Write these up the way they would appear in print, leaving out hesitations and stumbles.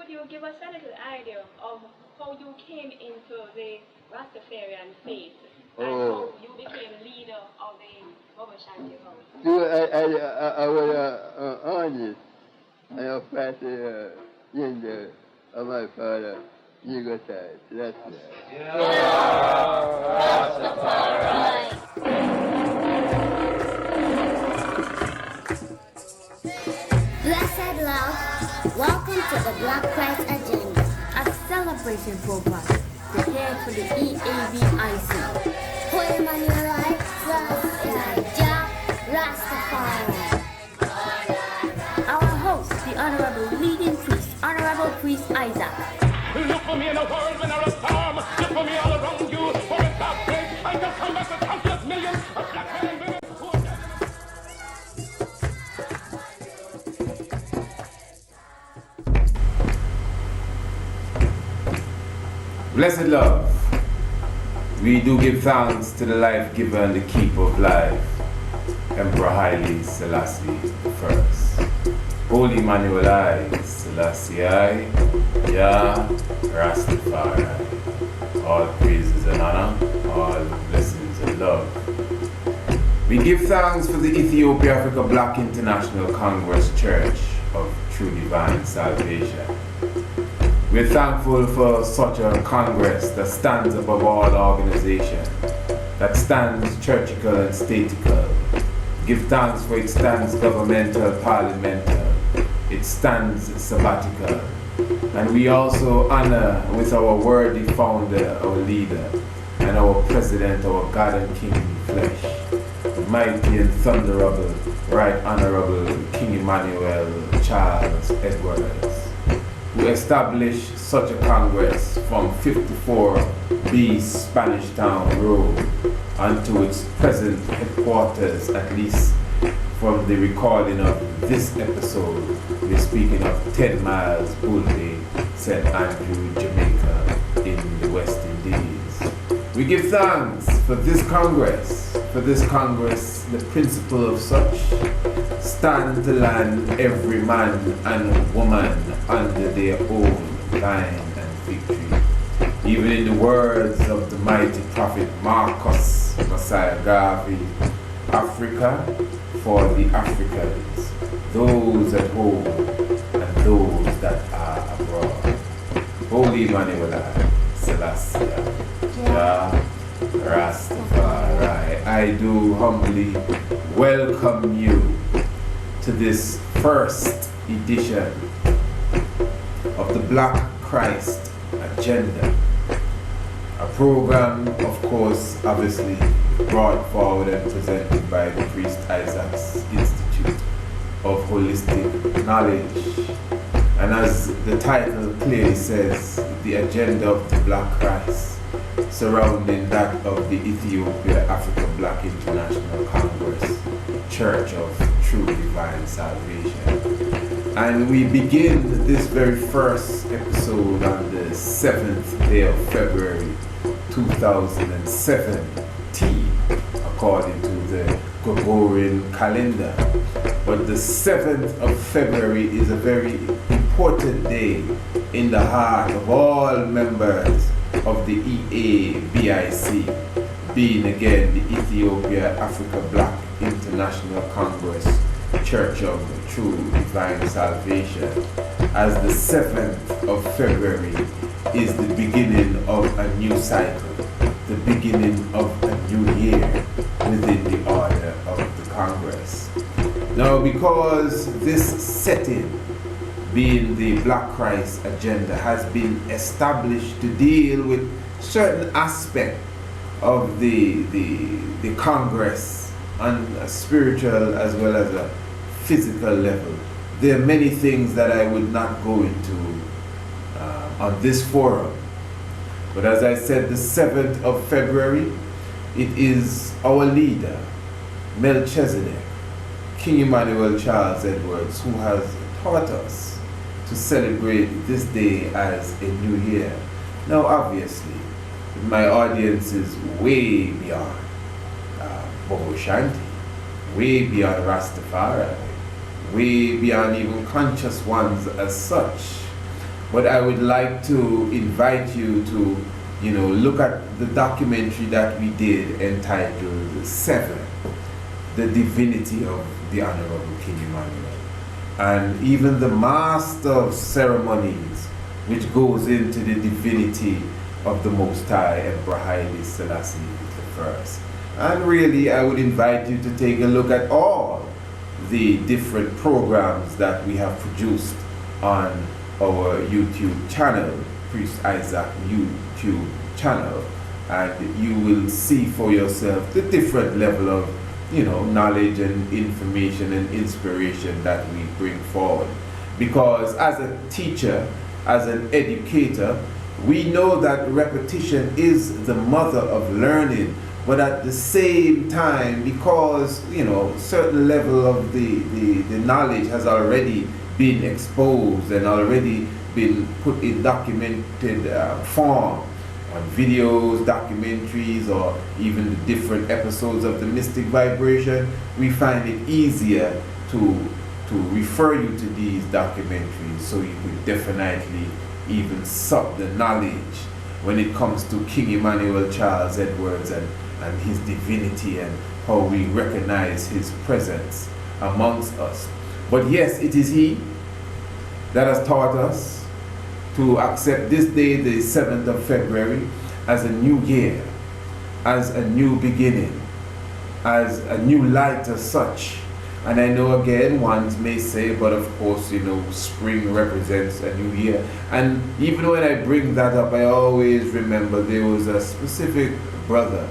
could you give us a little idea of how you came into the Rastafarian faith and how you became leader of the BoBo Shanty house? I was honest. I was fighting gender of my father, Eagle side. That's it. Blessed love, welcome to the Black Christ Agenda, a celebration program prepared for the EABIC. Holy Emmanuel, Elijah, Rastafari. Our host, the Honorable Leading Priest, Honorable Priest Isaac. Look for me in a world when there's a storm. Look for me all around you. For a dark place, I can come back with countless millions of black men and women who are dead. Blessed love, we do give thanks to the life giver and the keeper of life, Emperor Haile Selassie I. Holy Emmanuel I, Selassie I, Yah, Rastafari. All praises and honor, all blessings and love. We give thanks for the Ethiopia Africa Black International Congress Church of True Divine Salvation. We're thankful for such a Congress that stands above all organization, that stands churchical and statical. Give thanks for it stands governmental, parliamental, it stands sabbatical. And we also honor with our worthy founder, our leader, and our president, our God and King in flesh, the mighty and thunderable, right honorable King Emmanuel Charles Edwards, who established such a Congress from 54B Spanish Town Road unto its present headquarters, at least from the recording of this episode. We're speaking of 10 miles Bull Bay, St. Andrew, Jamaica, in the West Indies. We give thanks for this Congress. For this Congress, the principle of such, stand to land every man and woman under their own line and victory. Even in the words of the mighty prophet Marcus Messiah Garvey, Africa for the Africans, those at home and those that are abroad. Holy Emmanuel Selassie, Jah Rastafari, I do humbly welcome you to this first edition of the Black Christ Agenda, a program, of course, obviously brought forward and presented by the Priest Isaac's Institute of Holistic Knowledge. And as the title clearly says, the agenda of the Black Christ, surrounding that of the Ethiopia Africa Black International Congress, Church of True Divine Salvation. And we begin this very first episode on the 7th day of February 2017, according to the Gregorian calendar. But the 7th of February is a very important day in the heart of all members of the EABIC, being again the Ethiopia Africa Black International Congress Church of True Divine Salvation, as the 7th of February is the beginning of a new cycle, the beginning of a new year within the order of the Congress. Now, because this setting, being the Black Christ Agenda, has been established to deal with certain aspects of the Congress on a spiritual as well as a physical level, there are many things that I would not go into on this forum. But as I said, the 7th of February, it is our leader, Melchizedek, King Emmanuel Charles Edwards, who has taught us to celebrate this day as a new year. Now, obviously, my audience is way beyond BoBo Shanty, way beyond Rastafari, way beyond even conscious ones as such. but I would like to invite you to, look at the documentary that we did entitled 7, The Divinity of the Honorable King Emmanuel. And even the Master of Ceremonies, which goes into the divinity of the Most High Emperor Haile Selassie I. And really, I would invite you to take a look at all the different programs that we have produced on our YouTube channel, Priest Isaac YouTube channel, and you will see for yourself the different level of knowledge and information and inspiration that we bring forward. Because as a teacher, as an educator, we know that repetition is the mother of learning, but at the same time, because certain level of the knowledge has already been exposed and already been put in documented form on videos, documentaries, or even the different episodes of the Mystic Vibration, we find it easier to refer you to these documentaries so you could definitely even suck the knowledge when it comes to King Emmanuel Charles Edwards and his divinity and how we recognize his presence amongst us. But yes, it is he that has taught us to accept this day, the 7th of February, as a new year, as a new beginning, as a new light as such. And I know again, one may say, but of course, spring represents a new year. And even when I bring that up, I always remember there was a specific brother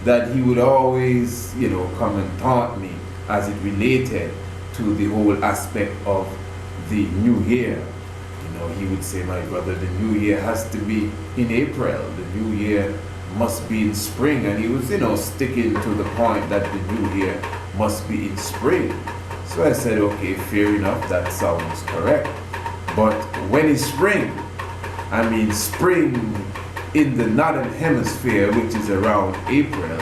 that he would always, come and taunt me as it related to the whole aspect of the new year. He would say, my brother, the new year has to be in April. The new year must be in spring. And he was, sticking to the point that the new year must be in spring. So I said, okay, fair enough, that sounds correct. But when is spring? I mean, spring in the northern hemisphere, which is around April,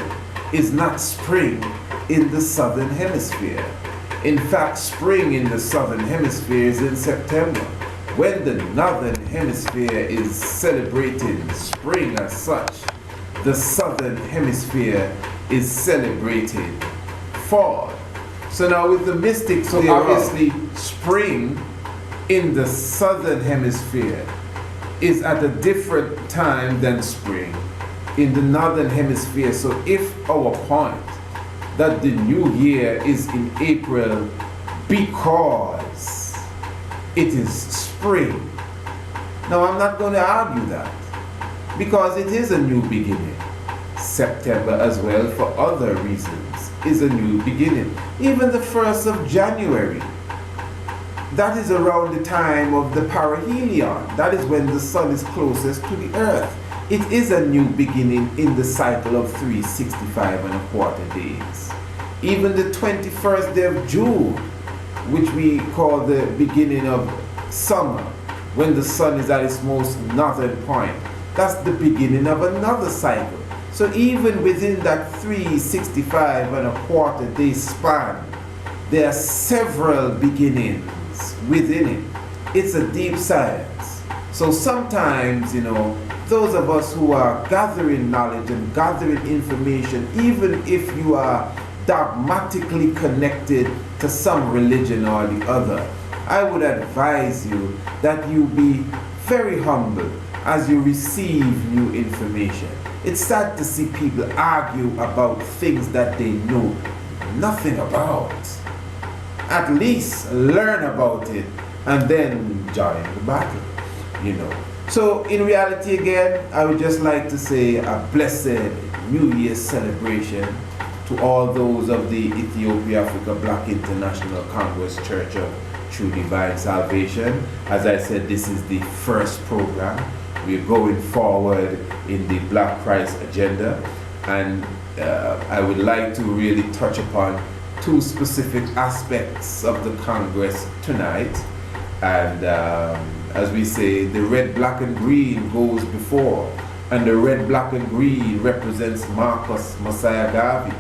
is not spring in the southern hemisphere. In fact, spring in the southern hemisphere is in September. When the northern hemisphere is celebrating spring as such, the southern hemisphere is celebrating fall. So now with the mystics, so obviously spring in the southern hemisphere is at a different time than spring in the northern hemisphere. So if our point that the new year is in April because it is spring, now I'm not going to argue that, because it is a new beginning. September as well, for other reasons, is a new beginning. Even the 1st of January, that is around the time of the parahelion. That is when the sun is closest to the earth. It is a new beginning in the cycle of 365 and a quarter days. Even the 21st day of June, which we call the beginning of summer, when the sun is at its most northern point, that's the beginning of another cycle. So even within that 365 and a quarter day span, there are several beginnings within it. It's a deep science. So sometimes, those of us who are gathering knowledge and gathering information, even if you are dogmatically connected to some religion or the other, I would advise you that you be very humble as you receive new information. It's sad to see people argue about things that they know nothing about. At least learn about it and then join the battle, So in reality, again, I would just like to say a blessed New Year's celebration to all those of the Ethiopia-Africa Black International Congress Church of True Divine Salvation. As I said, this is the first program. We're going forward in the Black Christ agenda, and I would like to really touch upon two specific aspects of the Congress tonight. And as we say, the red, black, and green goes before, and the red, black, and green represents Marcus Messiah Garvey.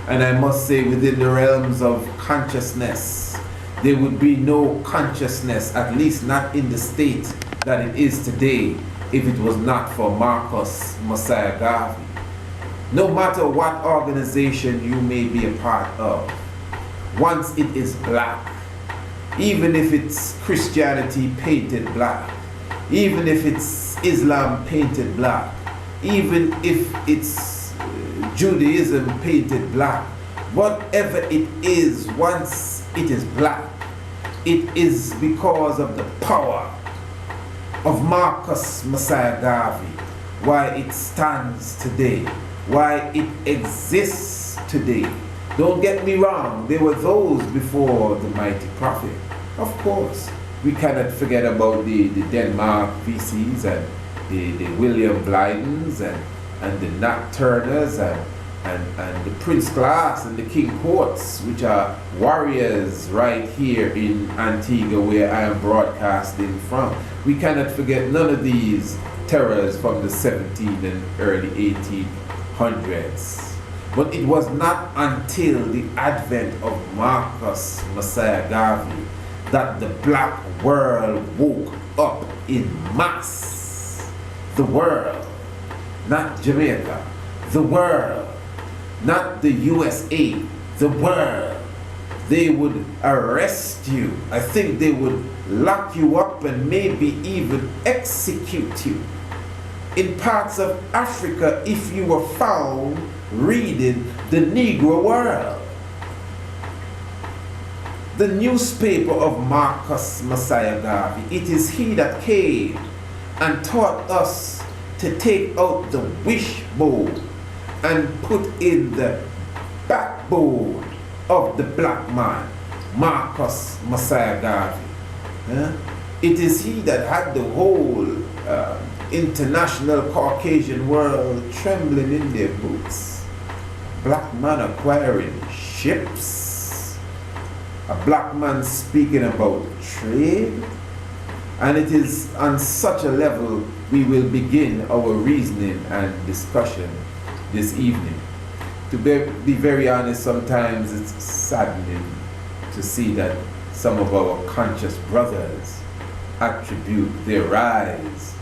And I must say, within the realms of consciousness, there would be no consciousness, at least not in the state that it is today if it was not for Marcus Messiah Garvey. No matter what organization you may be a part of, once it is black, even if it's Christianity painted black, even if it's Islam painted black, even if it's Judaism painted black, whatever it is, once it is black, it is because of the power of Marcus Messiah Garvey, why it stands today, why it exists today. Don't get me wrong, there were those before the mighty prophet. Of course, we cannot forget about the Denmark VCs and the William Blydens and the Nat Turners and the Prince Class and the King Courts, which are warriors right here in Antigua where I am broadcasting from. We cannot forget none of these terrors from the 17th and early 1800s. But it was not until the advent of Marcus Messiah Garvey that the black world woke up in mass. The world, not Jamaica, the world, not the USA, the world. They would arrest you. I think they would lock you up and maybe even execute you. In parts of Africa, if you were found reading the Negro World. The newspaper of Marcus Messiah Garvey, it is he that came and taught us to take out the wishbone and put in the backbone of the black man, Marcus Messiah Garvey. It is he that had the whole international Caucasian world trembling in their boots. Black man acquiring ships, a black man speaking about trade, and it is on such a level we will begin our reasoning and discussion this evening. To be very honest, sometimes it's saddening to see that some of our conscious brothers attribute their rise,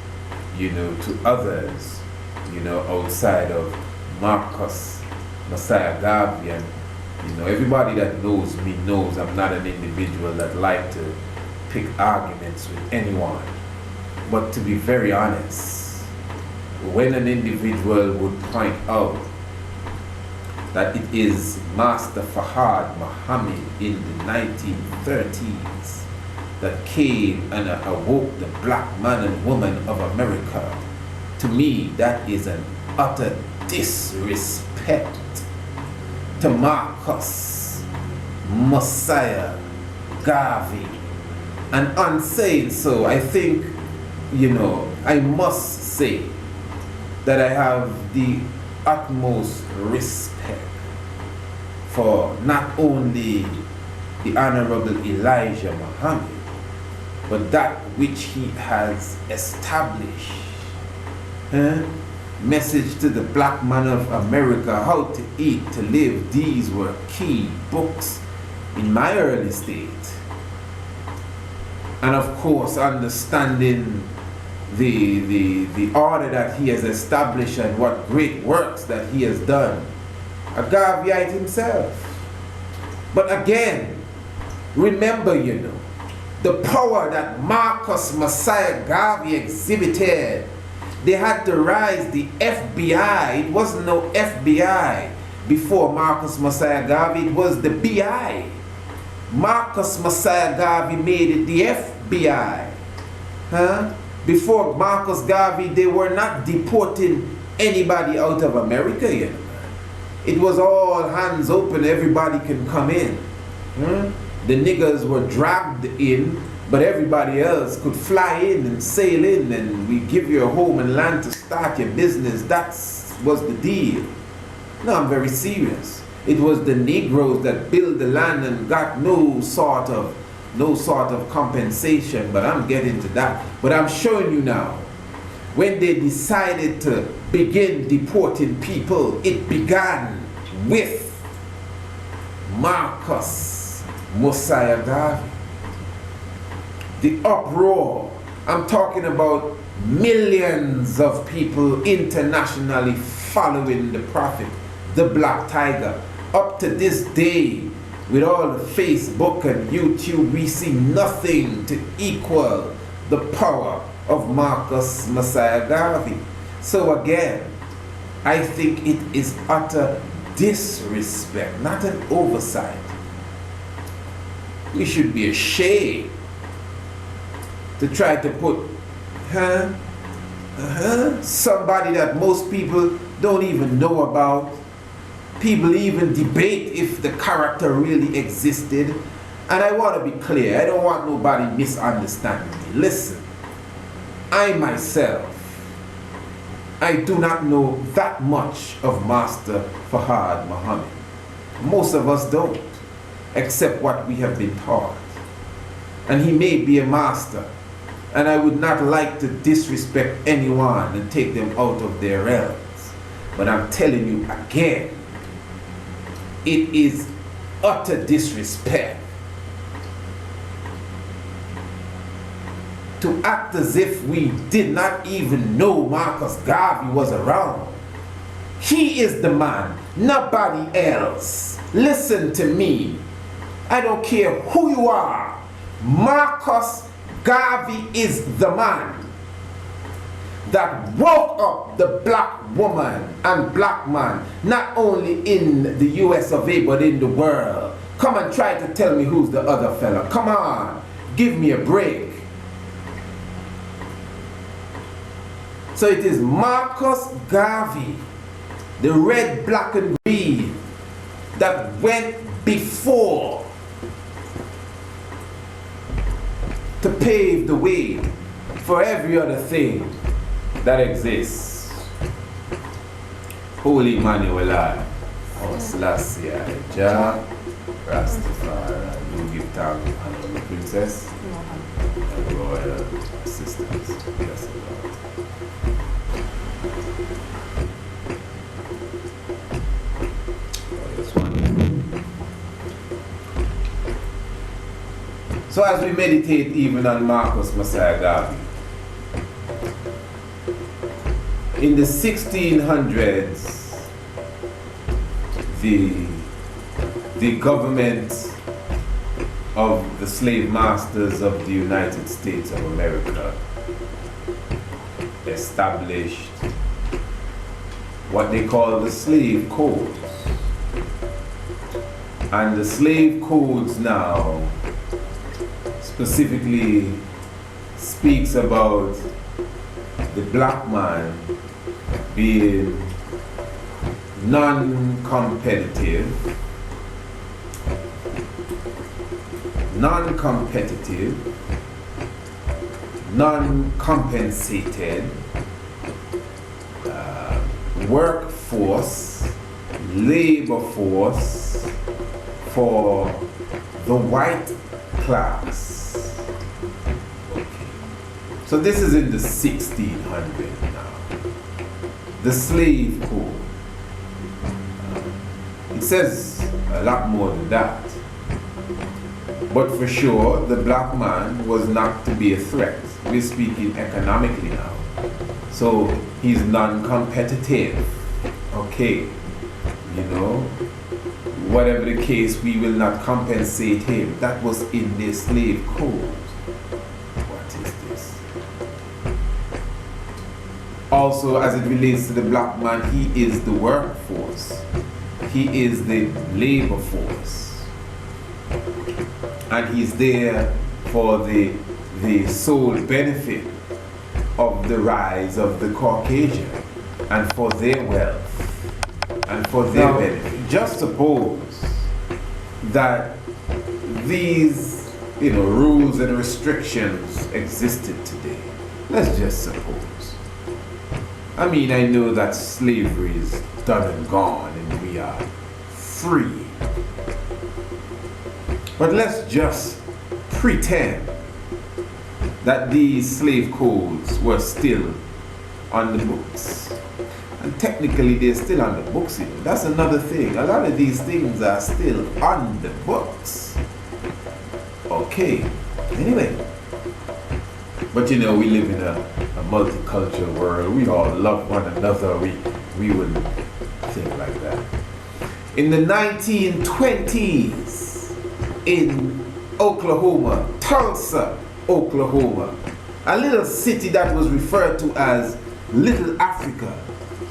to others, outside of Marcus Messiah Garvey. And everybody that knows me knows I'm not an individual that like to pick arguments with anyone. But to be very honest, when an individual would point out that it is Master Fahad Muhammad in the 1930s that came and awoke the black man and woman of America, to me that is an utter disrespect to Marcus Messiah Garvey. And on saying so, I think, I must say that I have the utmost respect for not only the Honorable Elijah Muhammad, but that which he has established. Message to the black man of America, how to eat, to live. These were key books in my early state. And of course, understanding the order that he has established and what great works that he has done. A Garveyite himself. But again, remember, the power that Marcus Messiah Garvey exhibited. They had to rise the FBI. It wasn't no FBI before Marcus Messiah Garvey. It was the BI. Marcus Messiah Garvey made it the FBI. Before Marcus Garvey, they were not deporting anybody out of America. It was all hands open, everybody can come in. The niggers were dragged in, but everybody else could fly in and sail in, and we give you a home and land to start your business. That was the deal. No, I'm very serious. It was the Negroes that built the land and got no sort of compensation, but I'm getting to that. But I'm showing you now, when they decided to begin deporting people, it began with Marcus Messiah Garvey. The uproar I'm talking about millions of people internationally following the prophet, the Black Tiger. Up to this day, with all the Facebook and YouTube, we see nothing to equal the power of Marcus Messiah Garvey. So again, I think it is utter disrespect, not an oversight. We should be ashamed to try to put somebody that most people don't even know about. People even debate if the character really existed. And I want to be clear, I don't want nobody misunderstanding me. Listen, I myself, I do not know that much of Master Fahad Muhammad. Most of us don't, except what we have been taught. And he may be a master, and I would not like to disrespect anyone and take them out of their realms. But I'm telling you again, it is utter disrespect to act as if we did not even know Marcus Garvey was around. He is the man, nobody else. Listen to me. I don't care who you are. Marcus Garvey is the man that woke up the black woman and black man, not only in the US of A, but in the world. Come and try to tell me who's the other fella. Come on, give me a break. So it is Marcus Garvey, the red, black, and green, that went before to pave the way for every other thing that exists. Holy Manuel, O Selassie, Jah, Rastafari, you give thanks and the princess and royal assistance. Bless the Lord. So as we meditate even on Marcus Messiah Garvey, in the 1600s, the government of the slave masters of the United States of America established what they call the slave codes. And the slave codes now specifically speaks about the black man being non-competitive, non-compensated workforce, labor force for the white class. Okay. So this is in the 1600s now. The slave code. It says a lot more than that. But for sure, the black man was not to be a threat. We're speaking economically now. So he's non-competitive. Okay. You know, whatever the case, we will not compensate him. That was in the slave code. What is this? Also, as it relates to the black man, he is the workforce. He is the labor force. And he's there for the sole benefit of the rise of the Caucasian and for their wealth and for their benefit. Just suppose that these, rules and restrictions existed today. Let's just suppose. I mean, I know that slavery is done and gone and we are free. But let's just pretend that these slave codes were still on the books. And technically they're still on the books. That's another thing. A lot of these things are still on the books. Okay. Anyway, But you know, we live in a multicultural world. We all love one another. We wouldn't think like that. In the 1920s, in Oklahoma, Tulsa, Oklahoma, a little city that was referred to as Little Africa,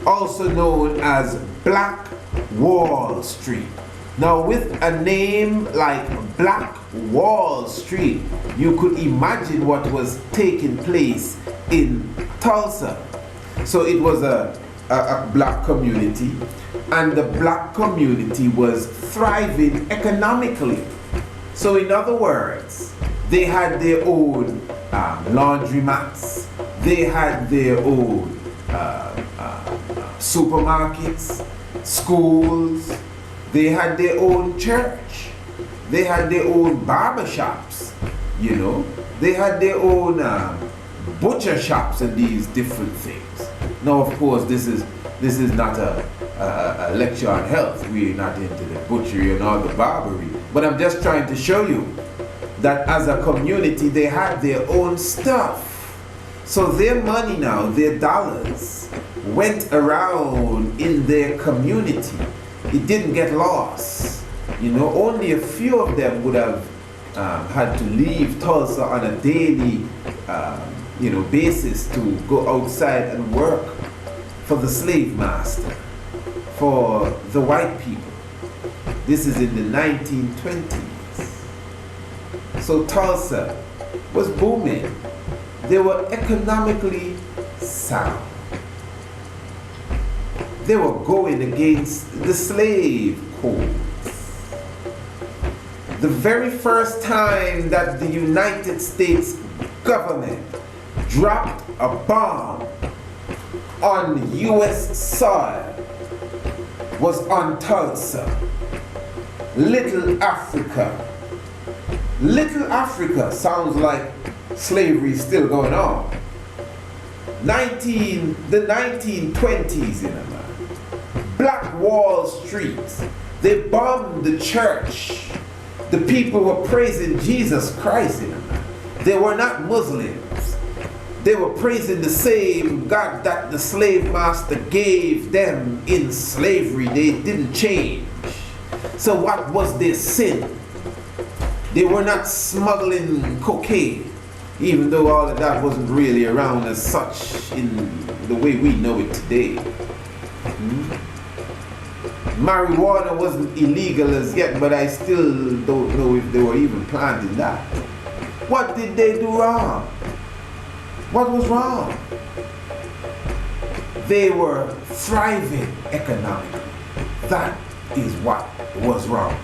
also known as Black Wall Street. Now, with a name like Black Wall Street, you could imagine what was taking place in Tulsa. So it was a black community, and the black community was thriving economically. So in other words, they had their own laundromats, they had their own supermarkets, schools, they had their own church, they had their own barbershops, you know, they had their own butcher shops and these different things. Now, of course, this is not a lecture on health. We're not into the butchery and all the barbery, but I'm just trying to show you that as a community, they had their own stuff. So their money now, their dollars, went around in their community. It didn't get lost. You know, only a few of them would have had to leave Tulsa on a daily basis to go outside and work for the slave master, for the white people. This is in the 1920s. So Tulsa was booming. They were economically sound. They were going against the slave codes. The very first time that the United States government dropped a bomb on U.S. soil was on Tulsa. Little Africa. Little Africa sounds like slavery is still going on. The 1920s, you know, man. Black Wall Street. They bombed the church. The people were praising Jesus Christ, you know, man. They were not Muslims. They were praising the same God that the slave master gave them in slavery. They didn't change. So what was their sin? They were not smuggling cocaine, even though all of that wasn't really around as such in the way we know it today. Marijuana wasn't illegal as yet, but I still don't know if they were even planting that. What did they do wrong? What was wrong? They were thriving economically. That is what was wrong.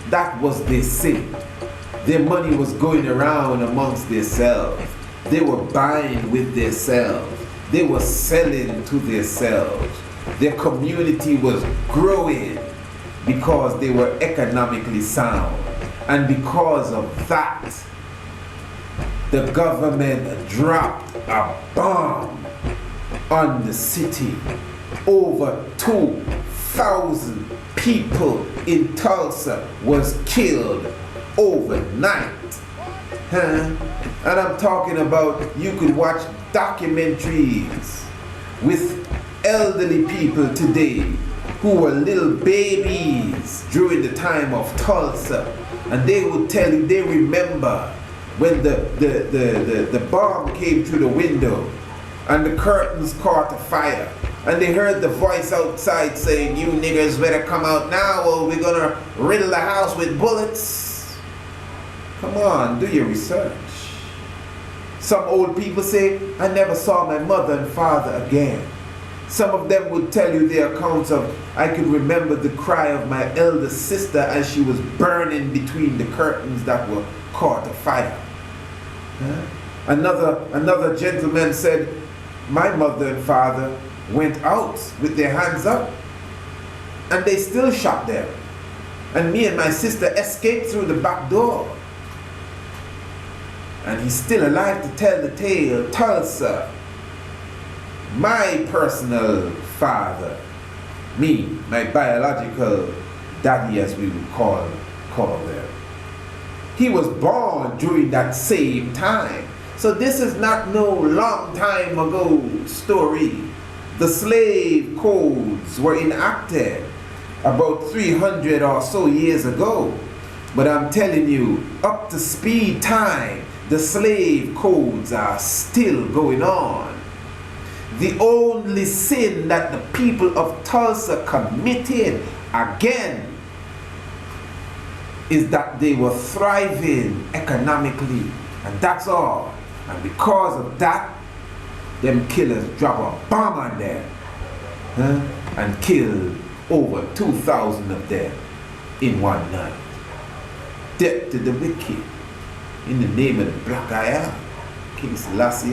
That was their sin. Their money was going around amongst themselves. They were buying with themselves. They were selling to themselves. Their community was growing because they were economically sound. And because of that, the government dropped a bomb on the city. Over 2,000 people in Tulsa was killed overnight. And I'm talking about, you could watch documentaries with elderly people today who were little babies during the time of Tulsa, and they would tell you they remember when the bomb came through the window and the curtains caught fire, and they heard the voice outside saying, "You niggers better come out now or we're gonna riddle the house with bullets." Come on, do your research. Some old people say, "I never saw my mother and father again." Some of them would tell you their accounts of, "I could remember the cry of my elder sister as she was burning between the curtains that were caught afire." Another gentleman said, "My mother and father went out with their hands up and they still shot them. And me and my sister escaped through the back door." And he's still alive to tell the tale. Tulsa. My personal father, me, my biological daddy as we would call them, he was born during that same time. So this is not no long time ago story. The slave codes were enacted about 300 or so years ago. But I'm telling you, up to speed time, the slave codes are still going on. The only sin that the people of Tulsa committed again is that they were thriving economically, and that's all. And because of that, them killers drop a bomb on them, and killed over 2,000 of them in one night. Death to the wicked, in the name of the Black Eye, King Selassie,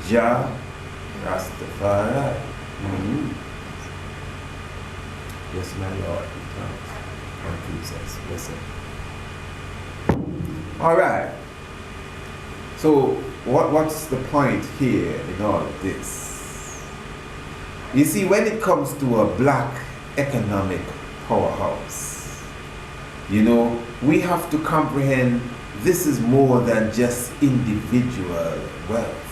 Jah, Rastafari. Yes, my Lord. And Jesus. Listen. All right. So, what's the point here in all of this? You see, when it comes to a black economic powerhouse, you know, we have to comprehend this is more than just individual wealth.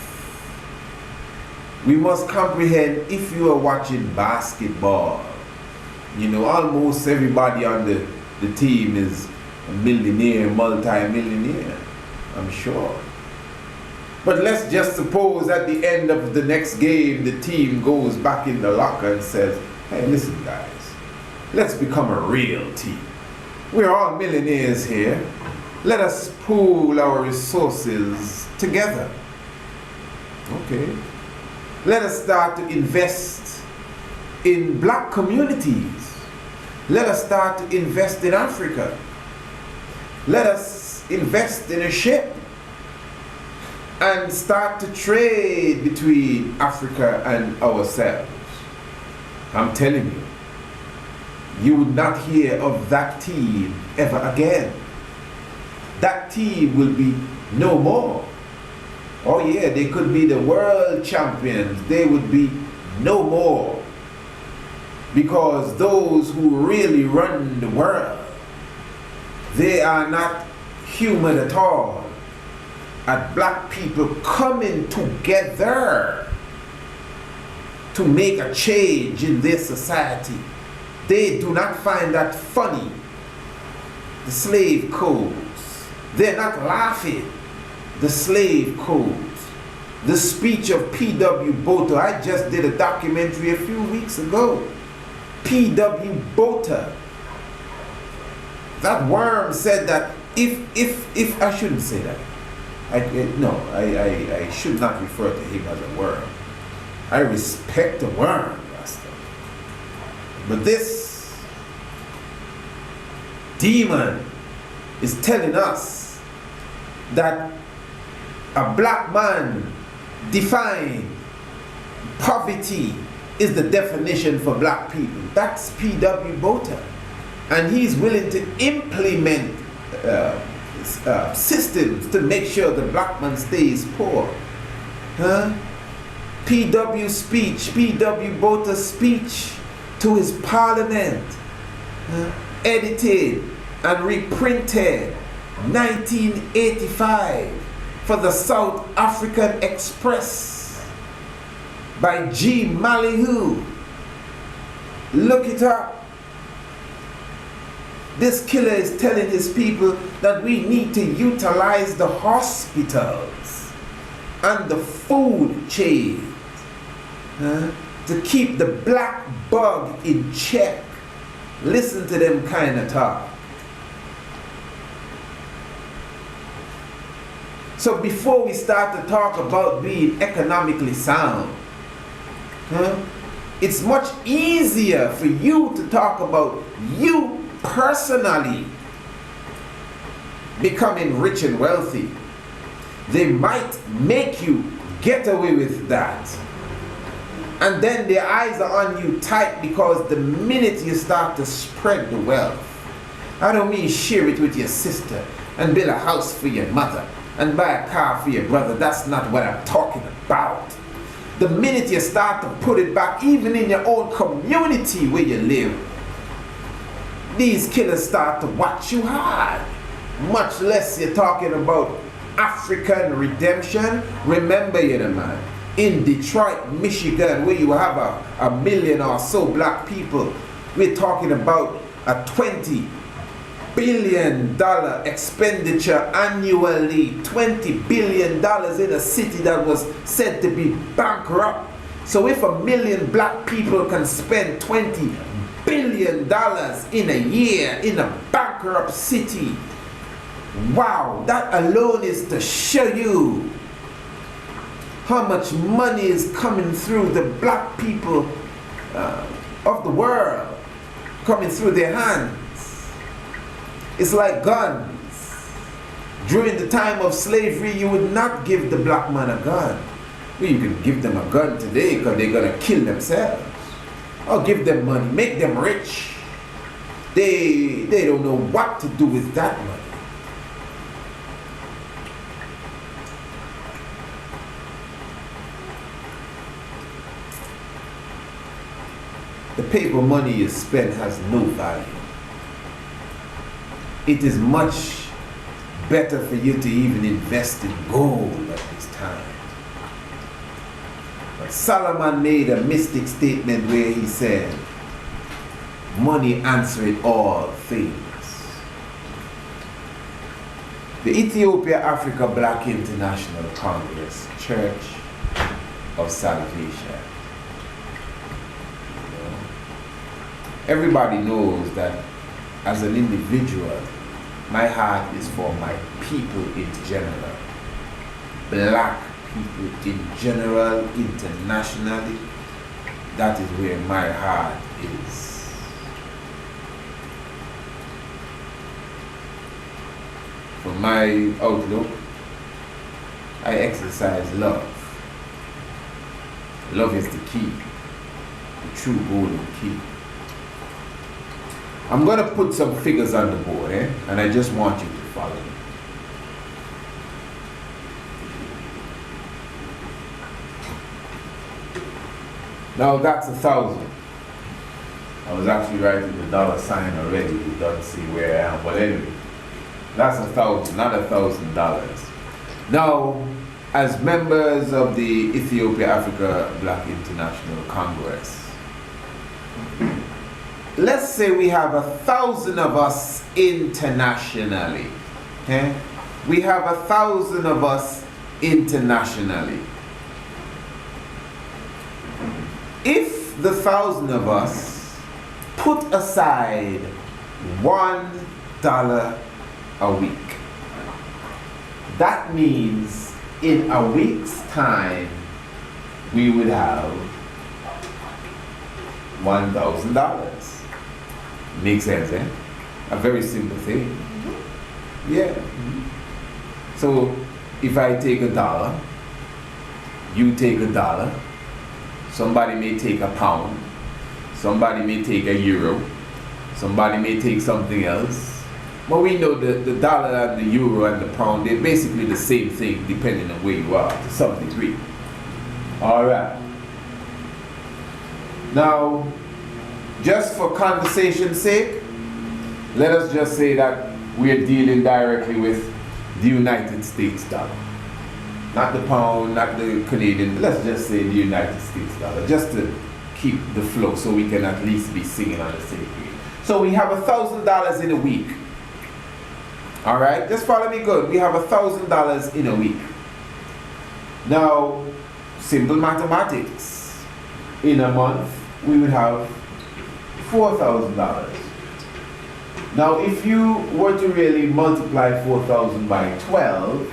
We must comprehend, if you are watching basketball, you know, almost everybody on the team is a millionaire, multi-millionaire, I'm sure. But let's just suppose at the end of the next game, the team goes back in the locker and says, hey, listen guys, let's become a real team. We're all millionaires here. Let us pool our resources together. Okay. Let us start to invest in black communities. Let us start to invest in Africa. Let us invest in a ship and start to trade between Africa and ourselves. I'm telling you, you would not hear of that team ever again. That team will be no more. Oh yeah, they could be the world champions. They would be no more. Because those who really run the world, they are not human at all. And black people coming together to make a change in their society. They do not find that funny. The slave codes. They're not laughing. The slave codes. The speech of P.W. Botha. I just did a documentary a few weeks ago. P.W. Botha. That worm said that if I shouldn't say that. I should not refer to him as a worm. I respect the worm, Rasta. But this demon is telling us that a black man defined poverty is the definition for black people. That's P.W. Botha. And he's willing to implement systems to make sure the black man stays poor. P.W. Botha's speech to his parliament, edited and reprinted 1985 for the South African Express by G. Malihu. Look it up. This killer is telling his people that we need to utilize the hospitals and the food chain to keep the black bug in check. Listen to them kind of talk. So before we start to talk about being economically sound, it's much easier for you to talk about you personally becoming rich and wealthy. They might make you get away with that. And then their eyes are on you tight, because the minute you start to spread the wealth, I don't mean share it with your sister and build a house for your mother and buy a car for your brother. That's not what I'm talking about. The minute you start to put it back, even in your own community where you live, these killers start to watch you hard. Much less you're talking about African redemption. Remember, you know, man, in Detroit, Michigan, where you have a million or so black people, we're talking about a $20 billion expenditure annually. $20 billion in a city that was said to be bankrupt. So if 1 million black people can spend $20 billion in a year in a bankrupt city, wow, that alone is to show you how much money is coming through the black people of the world, coming through their hands. It's like guns. During the time of slavery, you would not give the black man a gun. Well, you can give them a gun today because they're going to kill themselves. Or give them money, make them rich. They don't know what to do with that money. The paper money you spend has no value. It is much better for you to even invest in gold at this time. But Solomon made a mystic statement where he said, money answereth all things. The Ethiopia-Africa Black International Congress, Church of Salvation. Everybody knows that as an individual, my heart is for my people in general. Black people in general, internationally. That is where my heart is. From my outlook, I exercise love. Love is the key, the true golden key. I'm going to put some figures on the board, and I just want you to follow me. Now that's 1,000. I was actually writing the dollar sign already. You don't see where I am, but anyway, that's 1,000, not $1,000. Now, as members of the Ethiopia-Africa Black International Congress, let's say we have 1,000 of us internationally. Okay? We have 1,000 of us internationally. If the 1,000 of us put aside $1 a week, that means in a week's time we would have $1,000. Makes sense, eh? A very simple thing. Mm-hmm. Yeah. Mm-hmm. So if I take $1, you take $1, somebody may take a pound, somebody may take a euro, somebody may take something else. But we know the dollar and the euro and the pound, they're basically the same thing depending on where you are to some degree. Alright. Now, just for conversation's sake, let us just say that we're dealing directly with the United States dollar. Not the pound, not the Canadian, let's just say the United States dollar, just to keep the flow so we can at least be singing on the same page. So we have $1,000 in a week. All right, just follow me good. We have $1,000 in a week. Now, simple mathematics. In a month, we would have $4,000. Now, if you were to really multiply 4,000 by 12,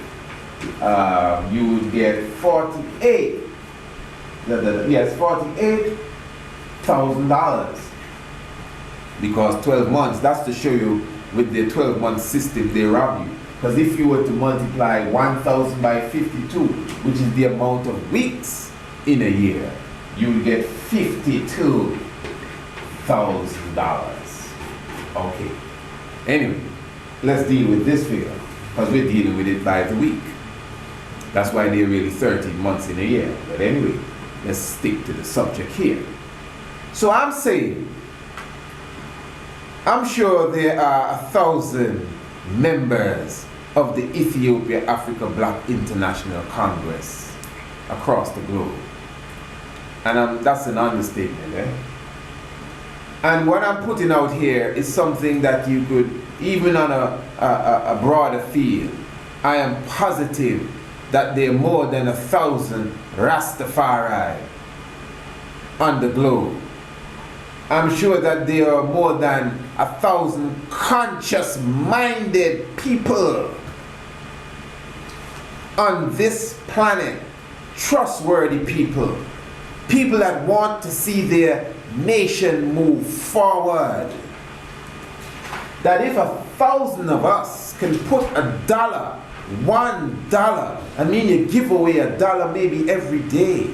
you would get $48,000. Because 12 months, that's to show you with the 12-month system they rob you. Because if you were to multiply 1,000 by 52, which is the amount of weeks in a year, you would get $52,000. Okay. Anyway, let's deal with this figure, because we're dealing with it by the week. That's why they're really 13 months in a year. But anyway, let's stick to the subject here. So I'm saying, I'm sure there are 1,000 members of the Ethiopia Africa Black International Congress across the globe. And that's an understatement, eh? And what I'm putting out here is something that you could, even on a broader field, I am positive that there are more than 1,000 Rastafari on the globe. I'm sure that there are more than 1,000 conscious-minded people on this planet, trustworthy people, people that want to see their nation move forward. That if 1,000 of us can put $1, $1, I mean you give away $1 maybe every day.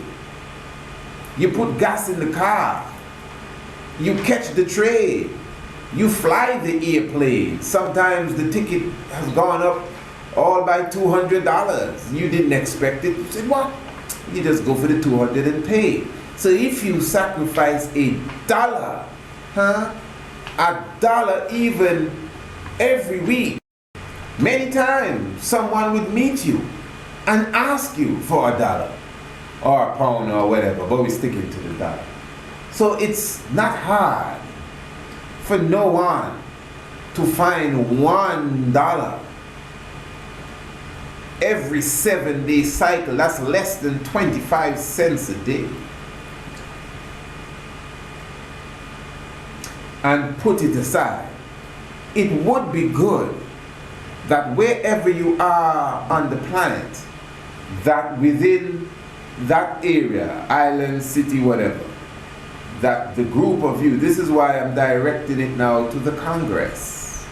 You put gas in the car. You catch the train. You fly the airplane. Sometimes the ticket has gone up all by $200. You didn't expect it. You said, what? You just go for the 200 and pay. So if you sacrifice $1, $1 even every week, many times someone would meet you and ask you for $1 or a pound or whatever, but we're sticking to the dollar. So it's not hard for no one to find $1 every 7-day cycle. That's less than 25 cents a day. And put it aside. It would be good that wherever you are on the planet, that within that area, island, city, whatever, that the group of you, this is why I'm directing it now to the Congress,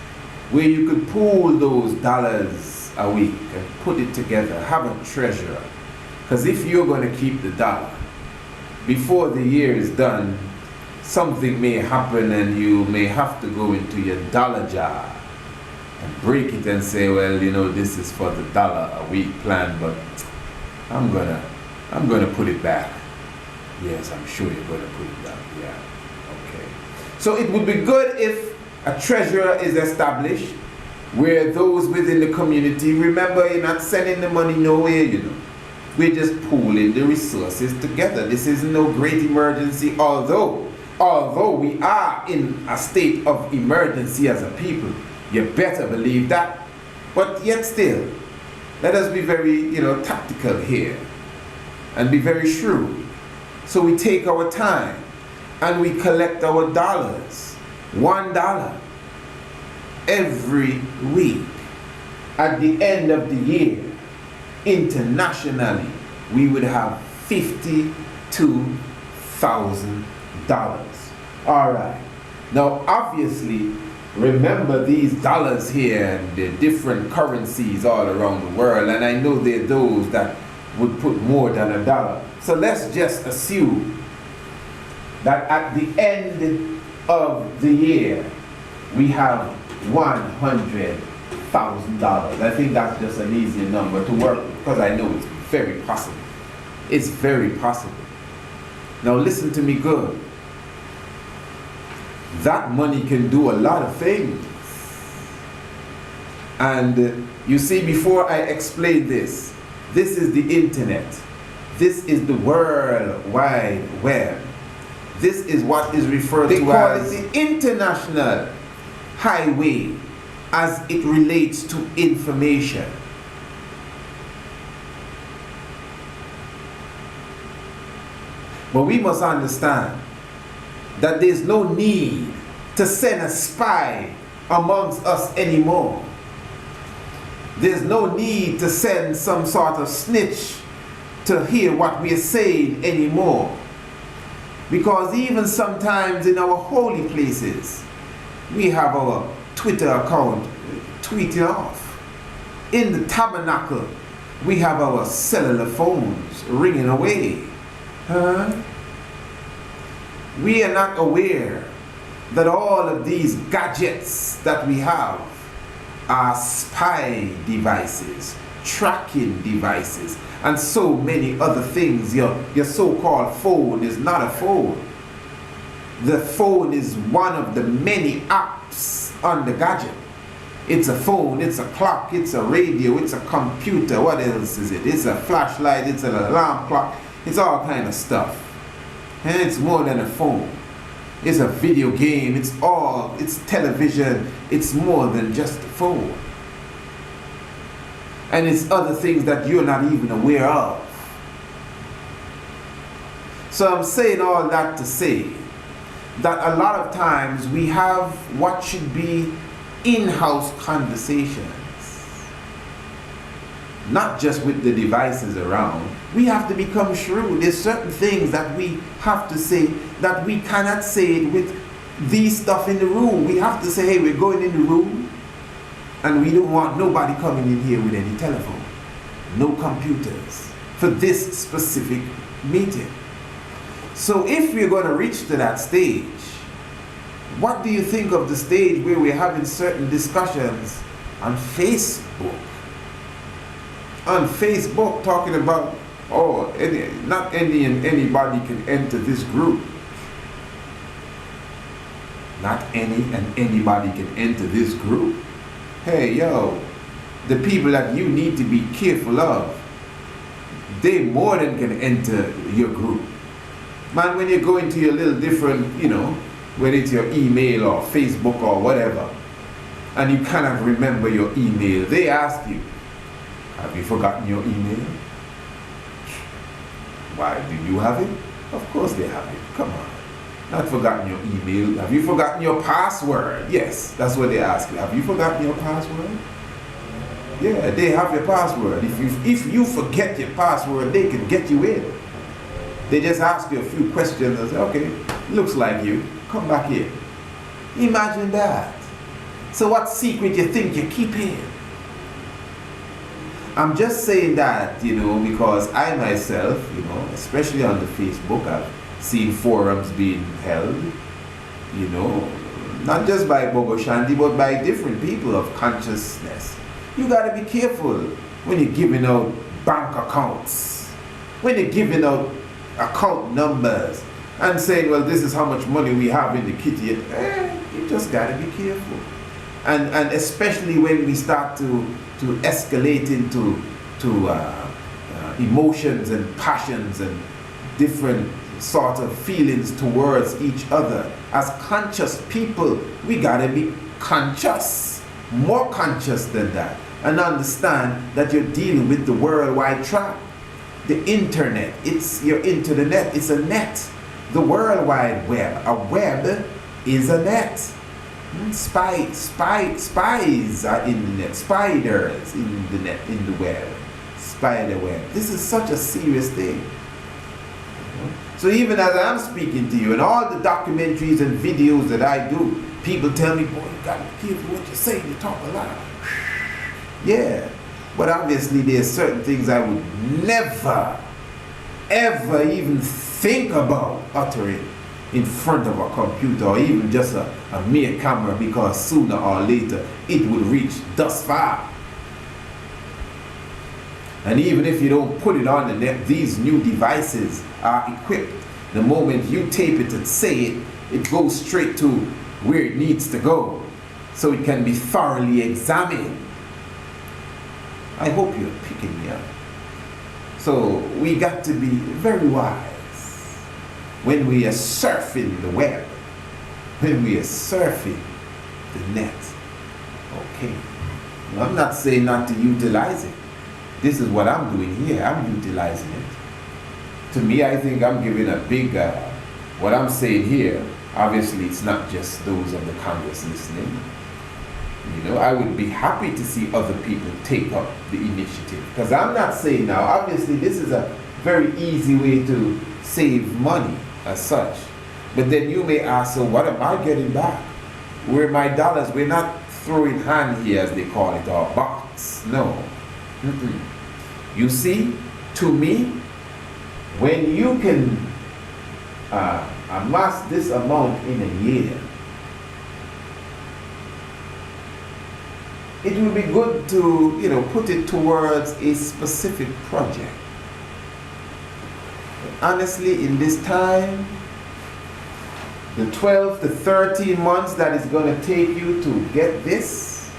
where you could pool those dollars a week and put it together, have a treasurer. Because if you're going to keep the dollar, before the year is done, something may happen and you may have to go into your dollar jar and break it and say, well, you know, this is for the $1 a week plan, but I'm gonna put it back. Yes, I'm sure you're gonna put it back. Yeah, okay. So it would be good if a treasurer is established where those within the community, remember, you're not sending the money nowhere, you know. We're just pooling the resources together. This is no great emergency, although we are in a state of emergency as a people. You better believe that. But yet still, let us be very, tactical here and be very shrewd. So we take our time and we collect our dollars, $1 every week. At the end of the year, internationally, we would have $52,000. All right. Now, obviously, remember these dollars here and the different currencies all around the world, and I know there are those that would put more than $1. So let's just assume that at the end of the year, we have $100,000. I think that's just an easy number to work with because I know it's very possible. It's very possible. Now listen to me good. That money can do a lot of things. And you see, before I explain this is the internet. This is the World Wide Web. This is what is referred to as the international highway as it relates to information. But we must understand that there's no need to send a spy amongst us anymore. There's no need to send some sort of snitch to hear what we're saying anymore. Because even sometimes in our holy places, we have our Twitter account tweeting off. In the tabernacle, we have our cellular phones ringing away. We are not aware that all of these gadgets that we have are spy devices, tracking devices, and so many other things. Your so-called phone is not a phone. The phone is one of the many apps on the gadget. It's a phone, it's a clock, it's a radio, it's a computer. What else is it? It's a flashlight, it's an alarm clock. It's all kind of stuff. And it's more than a phone. It's a video game, it's television. It's more than just a phone. And it's other things that you're not even aware of. So I'm saying all that to say that a lot of times we have what should be in-house conversations, not just with the devices around. We have to become shrewd. There's certain things that we have to say that we cannot say it with these stuff in the room. We have to say, hey, we're going in the room and we don't want nobody coming in here with any telephone, no computers for this specific meeting. So if we're going to reach to that stage, what do you think of the stage where we're having certain discussions on Facebook? On Facebook, talking about, oh, not any and anybody can enter this group. Not any and anybody can enter this group. Hey, yo, the people that you need to be careful of, they more than can enter your group. Man, when you go into your little different, you know, whether it's your email or Facebook or whatever, and you cannot remember your email, they ask you, have you forgotten your email? Why, do you have it? Of course they have it. Come on. Not forgotten your email. Have you forgotten your password? Yes, that's what they ask you. Have you forgotten your password? Yeah, they have your password. If you forget your password, they can get you in. They just ask you a few questions and say, okay, looks like you. Come back here. Imagine that. So what secret you think you're keeping? I'm just saying that, you know, because I myself, you know, especially on the Facebook, I've seen forums being held, you know, not just by BoBo Shanty, but by different people of consciousness. You got to be careful when you're giving out bank accounts, when you're giving out account numbers and saying, well, this is how much money we have in the kitty. You just got to be careful. And especially when we start to escalate into emotions and passions and different sort of feelings towards each other. As conscious people, we gotta be conscious, more conscious than that, and understand that you're dealing with the worldwide track. The internet, you're into the net, it's a net. The World Wide Web, a web is a net. Spies are in the net, spiders in the net, in the web, spider web. This is such a serious thing. So even as I'm speaking to you, and all the documentaries and videos that I do, people tell me, boy, you gotta be careful what you say, you talk a lot. Yeah, but obviously there's certain things I would never, ever even think about uttering in front of a computer or even just a mere camera, because sooner or later it will reach thus far. And even if you don't put it on the net, these new devices are equipped. The moment you tape it and say it, it goes straight to where it needs to go, so it can be thoroughly examined. I hope you're picking me up. So we got to be very wise when we are surfing the web, when we are surfing the net. Okay. Now, I'm not saying not to utilize it. This is what I'm doing here. I'm utilizing it. To me, I think I'm giving a big, what I'm saying here, obviously it's not just those of the Congress listening. You know, I would be happy to see other people take up the initiative. Because I'm not saying now, obviously this is a very easy way to save money as such. But then you may ask, so what am I getting back? Where are my dollars? We're not throwing hand here, as they call it, or box. No. You see, to me, when you can amass this amount in a year, it will be good to, you know, put it towards a specific project. Honestly, in this time, the 12 to 13 months that is going to take you to get this,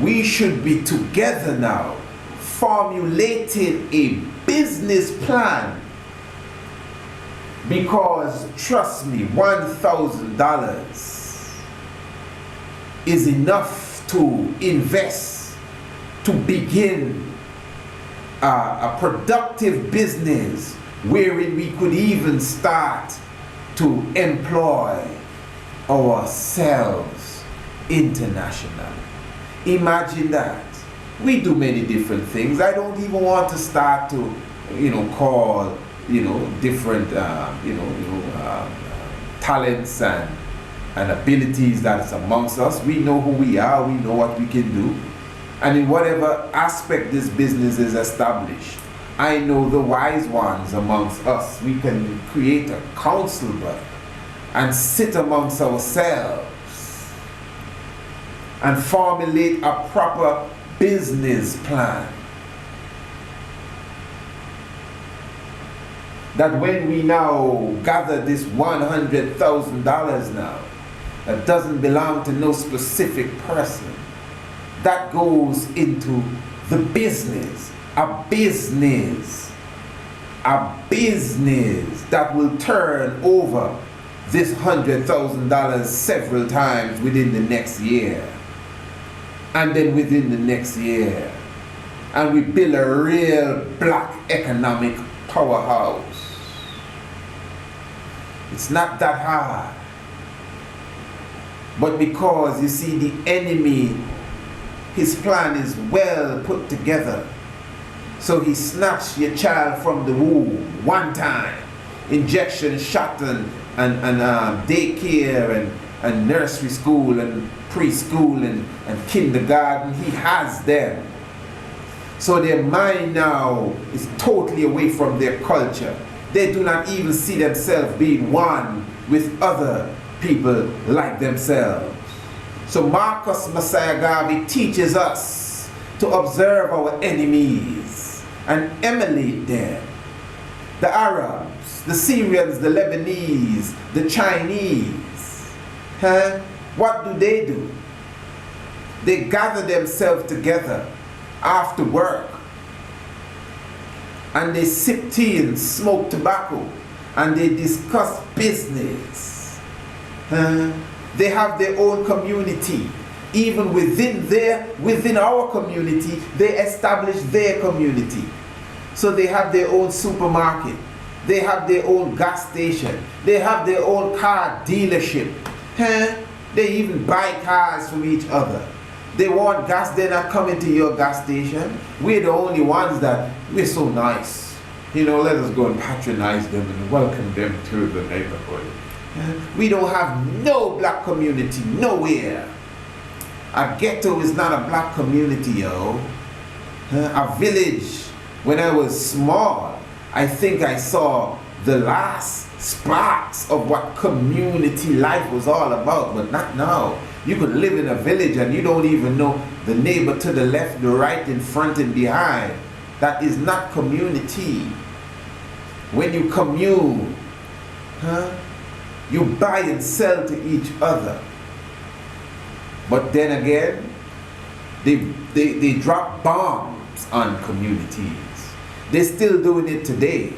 we should be together now, formulating a business plan. Because trust me, $1,000 is enough to invest to begin a productive business wherein we could even start to employ ourselves internationally. Imagine that. We do many different things. I don't even want to start to, call, different, talents and abilities that's amongst us. We know who we are. We know what we can do. And in whatever aspect this business is established, I know the wise ones amongst us. We can create a council, brother, and sit amongst ourselves and formulate a proper business plan. That when we now gather this $100,000 now, that doesn't belong to no specific person, that goes into the business, a business that will turn over this $100,000 several times within the next year, and then within the next year, and we build a real black economic powerhouse. It's not that hard, but because you see the enemy, his plan is well put together. So he snatched your child from the womb one time, injection, shot, and daycare and nursery school and preschool and kindergarten. He has them. So their mind now is totally away from their culture. They do not even see themselves being one with other people like themselves. So Marcus Messiah Garvey teaches us to observe our enemies and emulate them. The Arabs, the Syrians, the Lebanese, the Chinese. What do? They gather themselves together after work and they sip tea and smoke tobacco and they discuss business. They have their own community. Even within our community, they establish their community. So they have their own supermarket. They have their own gas station. They have their own car dealership. They even buy cars from each other. They want gas, they're not coming to your gas station. We're the only ones that, we're so nice. Let us go and patronize them and welcome them to the neighborhood. We don't have no black community, nowhere. A ghetto is not a black community, yo. A village, when I was small, I think I saw the last sparks of what community life was all about, but not now. You could live in a village and you don't even know the neighbor to the left, the right, in front and behind. That is not community. When you commune, you buy and sell to each other. But then again, they drop bombs on communities. They're still doing it today.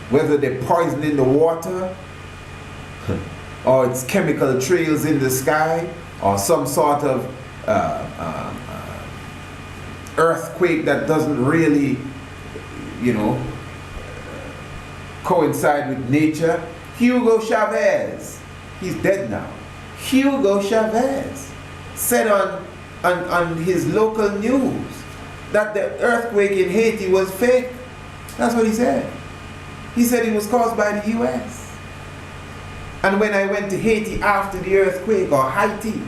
Whether they're poisoning the water, or it's chemical trails in the sky, or some sort of earthquake that doesn't really, coincide with nature. Hugo Chavez, he's dead now. Hugo Chavez said on his local news that the earthquake in Haiti was fake. That's what he said. He said it was caused by the US. And when I went to Haiti after the earthquake, or Haiti,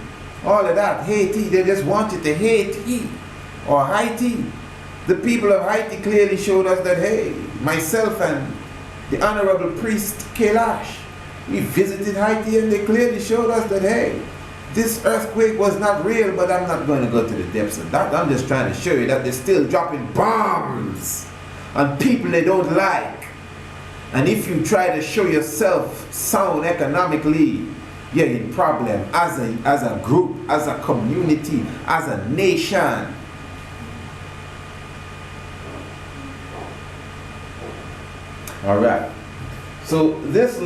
all of that, Haiti, they just wanted to Haiti or Haiti. The people of Haiti clearly showed us that, hey, myself and the Honorable Priest Kailash, we visited Haiti and they clearly showed us that, hey, this earthquake was not real, but I'm not going to go to the depths of that. I'm just trying to show you that they're still dropping bombs on people they don't like. And if you try to show yourself sound economically, you're in problem as a group, as a community, as a nation. All right. So this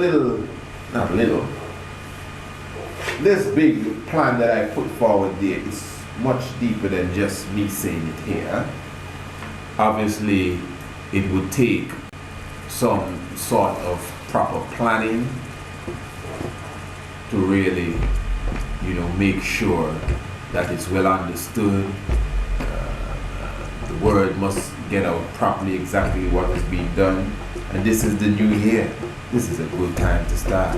this big plan that I put forward there is much deeper than just me saying it here. Obviously, it would take some sort of proper planning to really, make sure that it's well understood. The word must get out properly exactly what is being done. And this is the new year. This is a good time to start.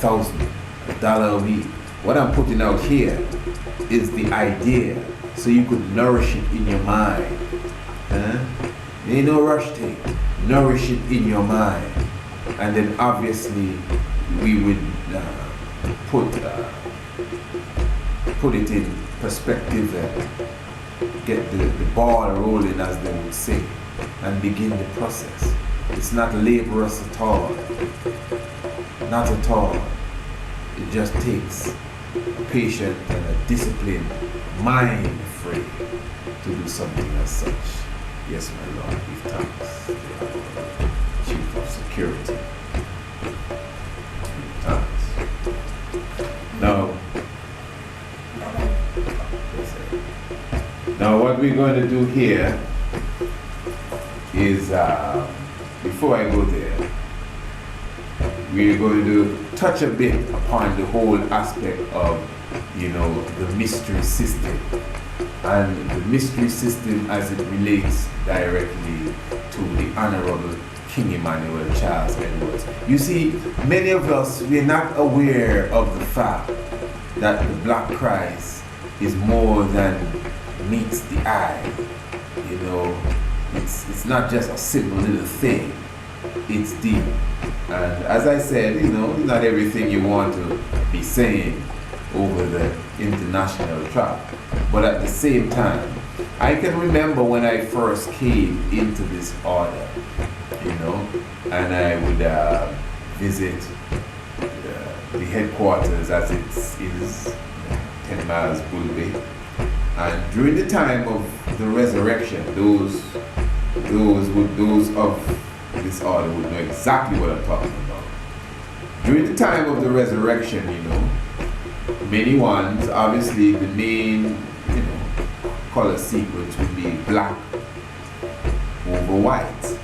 $1,000 a week. What I'm putting out here is the idea so you could nourish it in your mind. Ain't no rush thing. Nourish it in your mind. And then obviously we would put it in perspective and get the ball rolling, as they would say, and begin the process. It's not laborious at all. Not at all. It just takes a patient and a disciplined mind frame to do something as such. Yes, my Lord, give thanks. Chief of Security. Thanks. Now what we're going to do here is, before I go there, we're going to touch a bit upon the whole aspect of, the mystery system. And the mystery system as it relates directly to the Honorable King Emmanuel Charles Edwards. You see, many of us, we're not aware of the fact that the Black Christ is more than meets the eye. It's not just a simple little thing. It's deep. And as I said, not everything you want to be saying over the international track. But at the same time, I can remember when I first came into this order, and I would visit the headquarters as it is 10 miles Bulway. And during the time of the resurrection, those of this order would know exactly what I'm talking about. During the time of the resurrection, many ones, obviously the main, color sequence would be black over white.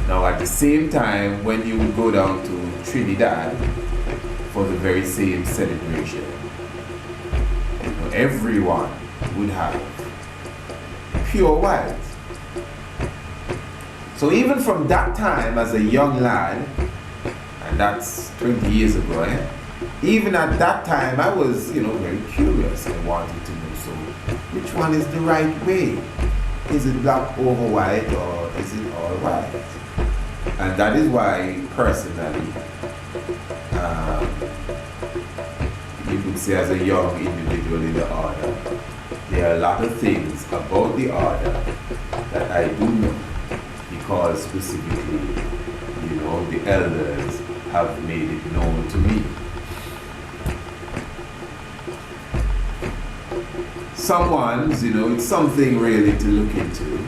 Now at the same time, when you would go down to Trinidad for the very same celebration, everyone would have pure white. So even from that time as a young lad, and that's 20 years ago, even at that time I was, very curious. I wanted to know, so which one is the right way? Is it black over white or is it all white? And that is why personally, you could say as a young individual in the order, there are a lot of things about the order that I do know, because specifically, the elders have made it known to me. Some ones, it's something really to look into.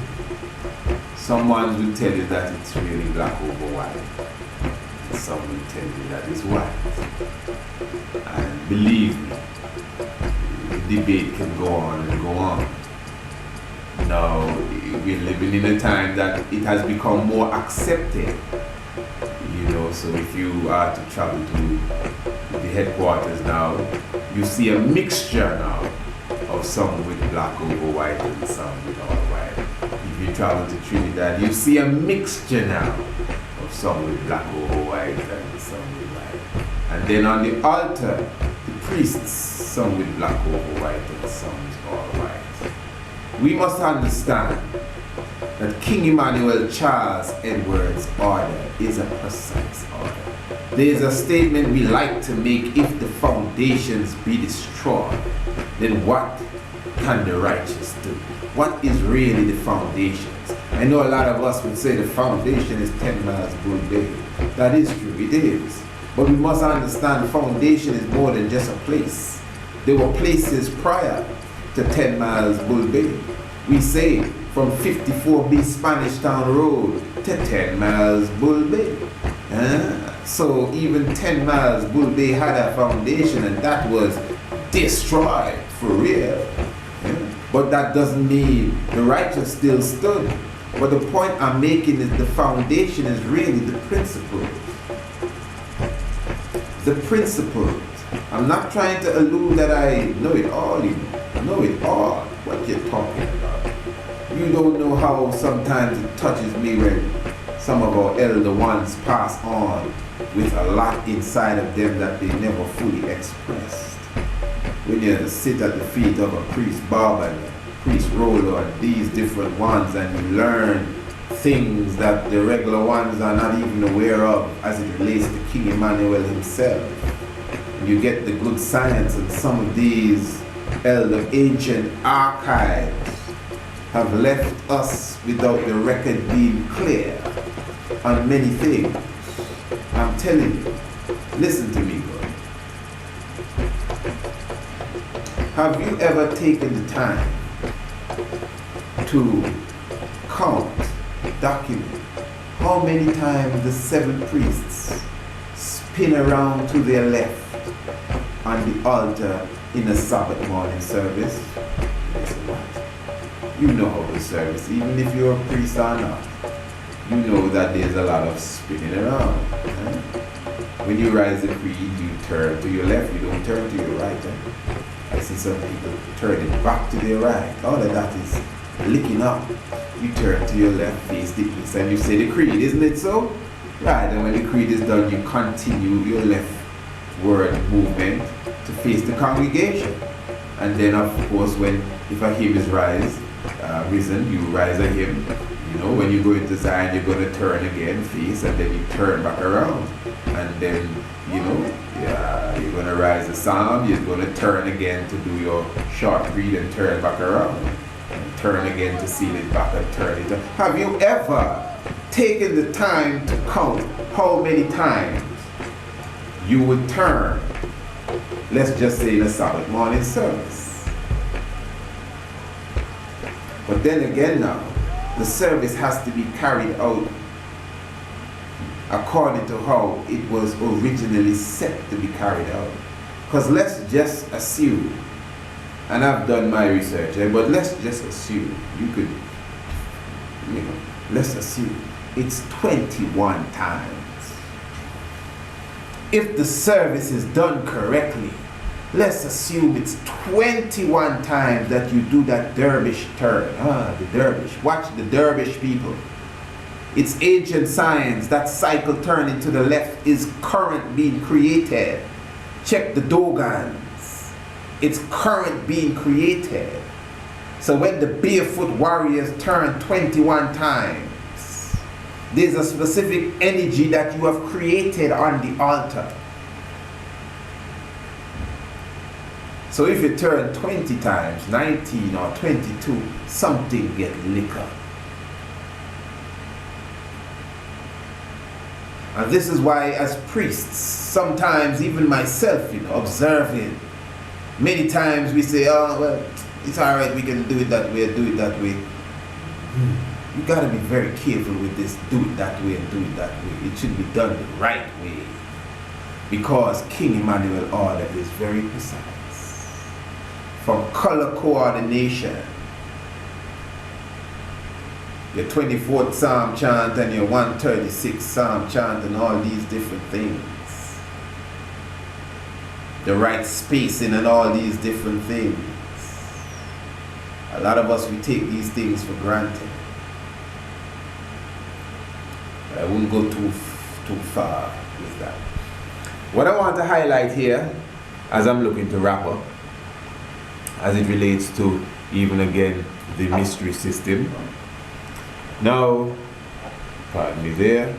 Some ones will tell you that it's really black over white. Some will tell you that it's white. And believe me, the debate can go on and go on. Now, we're living in a time that it has become more accepted. So if you are to travel to the headquarters now, you see a mixture now of some with black over white and some with all white. If you travel to Trinidad, you see a mixture now of some with black over white and some with white. And then on the altar, the priests, some with black over white and some with all white. We must understand that King Emmanuel Charles Edwards' order is a precise order. There is a statement we like to make: if the foundations be destroyed, then what can the righteous do? What is really the foundations? I know a lot of us would say the foundation is 10 miles Bull Bay. That is true, it is. But we must understand foundation is more than just a place. There were places prior to 10 Miles Bull Bay. We say from 54B Spanish Town Road to 10 Miles Bull Bay. So even 10 Miles Bull Bay had a foundation, and that was destroyed for real. But that doesn't mean the righteous still stood. But the point I'm making is the foundation is really the principle. The principles. I'm not trying to allude that I know it all, you know. I know it all, what you're talking about. You don't know how sometimes it touches me when some of our elder ones pass on with a lot inside of them that they never fully expressed. When you sit at the feet of a priest Bob and a priest Rolo and these different ones, and you learn things that the regular ones are not even aware of as it relates to King Emmanuel himself. You get the good science, and some of these elder ancient archives have left us without the record being clear on many things. I'm telling you, listen to me, bro. Have you ever taken the time to count, document how many times the 7 priests spin around to their left on the altar in a Sabbath morning service? You know how the service, even if you're a priest or not, you know that there's a lot of spinning around. When you rise the creed, you turn to your left, you don't turn to your right. I see some people turning back to their right. All of that is licking up. You turn to your left, face the east, and you say the creed, isn't it so? Right, and when the creed is done, you continue your leftward movement to face the congregation. And then, of course, if a hymn is risen, you rise a hymn. You know, when you go into Zion, you're going to turn again, face, and then you turn back around. And then, you know, you're going to rise a psalm, you're going to turn again to do your short creed and turn back around. And turn again to seal it back and turn it up. Have you ever taken the time to count how many times you would turn, let's just say in a Sabbath morning service? But then again now, the service has to be carried out according to how it was originally set to be carried out. Because let's just assume, and I've done my research, but let's just assume, let's assume it's 21 times. If the service is done correctly, let's assume it's 21 times that you do that dervish turn. The dervish. Watch the dervish, people. It's ancient science. That cycle turning to the left is current being created. Check the Dogons. It's current being created. So when the barefoot warriors turn 21 times, there's a specific energy that you have created on the altar. So if you turn 20 times, 19 or 22, something get liquor. And this is why as priests, sometimes even myself, observing, many times we say, oh, well, it's all right, we can do it that way, do it that way. You gotta be very careful with this, do it that way and do it that way. It should be done the right way. Because King Emmanuel order is very precise. From color coordination, your 24th Psalm chant and your 136th Psalm chant and all these different things. The right spacing and all these different things. A lot of us, we take these things for granted. I won't go too far with that. What I want to highlight here, as I'm looking to wrap up, as it relates to even again the mystery system. Now, pardon me there.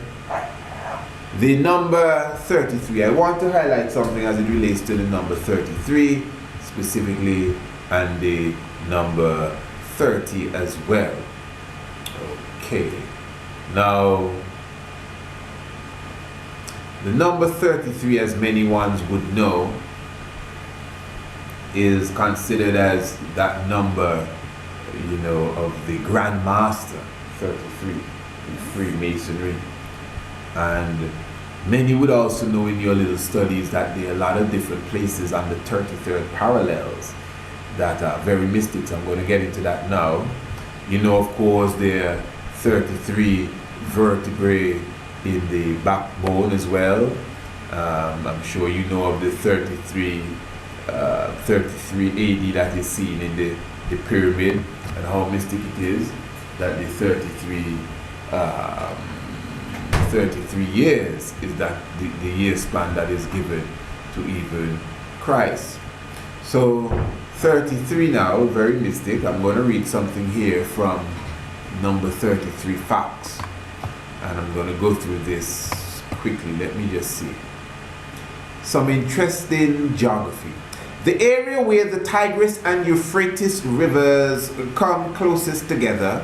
The number 33, I want to highlight something as it relates to the number 33 specifically, and the number 30 as well. Okay. Now, The number 33, as many ones would know, is considered as that number, you know, of the Grand Master, 33, in Freemasonry. And many would also know in your little studies that there are a lot of different places on the 33rd parallels that are very mystic. So I'm going to get into that now. You know, of course, there are 33 vertebrae in the backbone as well. I'm sure you know of the 33 AD that is seen in the pyramid, and how mystic it is that the 33 years is that the year span that is given to even Christ. So 33 now, very mystic. I'm going to read something here from number 33 facts, and I'm going to go through this quickly. Let me just see some interesting geography. The area where the Tigris and Euphrates rivers come closest together,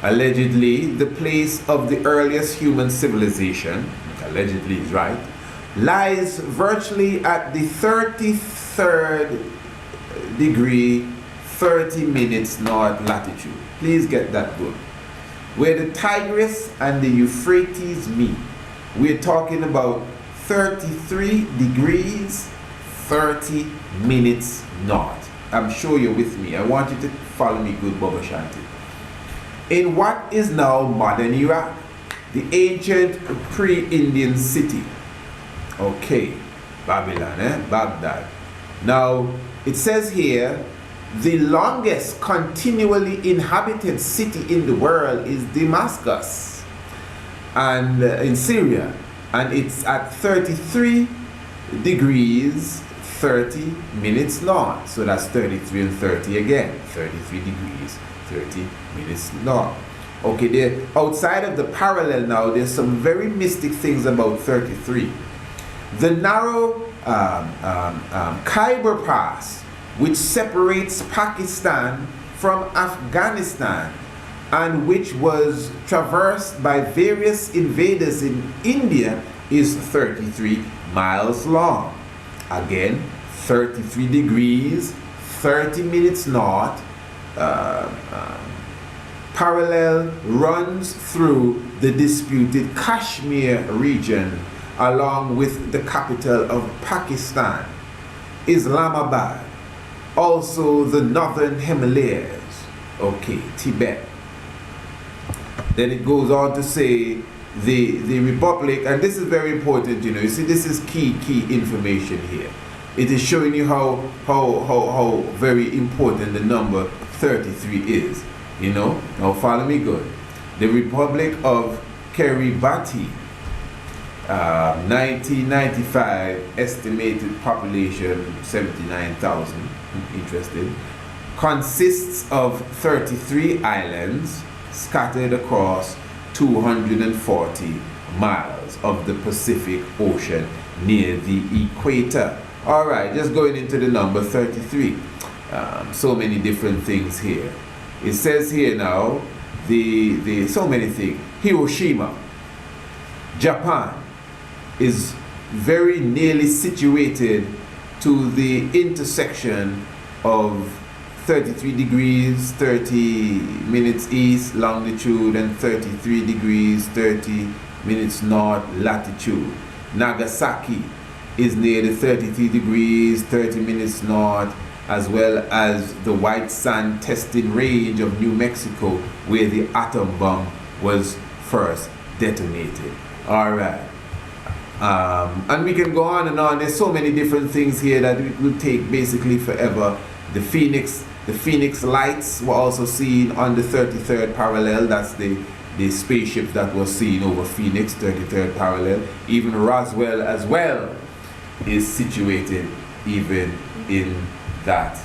allegedly the place of the earliest human civilization, allegedly is right, lies virtually at the 33rd degree 30 minutes north latitude. Please get that good. Where the Tigris and the Euphrates meet, we're talking about 33 degrees 30 minutes north. I'm sure you're with me. I want you to follow me good, BoBo Shanty. In what is now modern Iraq, the ancient pre-Indian city. Okay, Babylon, Baghdad. Now, it says here, the longest continually inhabited city in the world is Damascus, and in Syria, and it's at 33 degrees 30 minutes north. So that's 33 and 30 again. 33 degrees 30 minutes north. Okay, there outside of the parallel now, there's some very mystic things about 33. The narrow Khyber Pass, which separates Pakistan from Afghanistan, and which was traversed by various invaders in India, is 33 miles long. Again, 33 degrees 30 minutes north. Parallel runs through the disputed Kashmir region, along with the capital of Pakistan, Islamabad. Also the northern Himalayas, okay, Tibet. Then it goes on to say the republic, and this is very important, you know, you see, this is key information here. It is showing you how very important the number 33 is, you know. Now follow me good. The Republic of Kiribati, 1995 estimated population 79,000, interesting, consists of 33 islands scattered across 240 miles of the Pacific Ocean near the equator. All right, just going into the number 33. So many different things here. It says here now, the so many things. Hiroshima, Japan, is very nearly situated to the intersection of 33 degrees 30 minutes east longitude and 33 degrees 30 minutes north latitude. Nagasaki is near the 33 degrees 30 minutes north, as well as the White Sand testing range of New Mexico, where the atom bomb was first detonated. All right. And we can go on and on. There's so many different things here that it will take basically forever. The Phoenix lights were also seen on the 33rd parallel. That's the spaceship that was seen over Phoenix, 33rd parallel. Even Roswell as well is situated even in that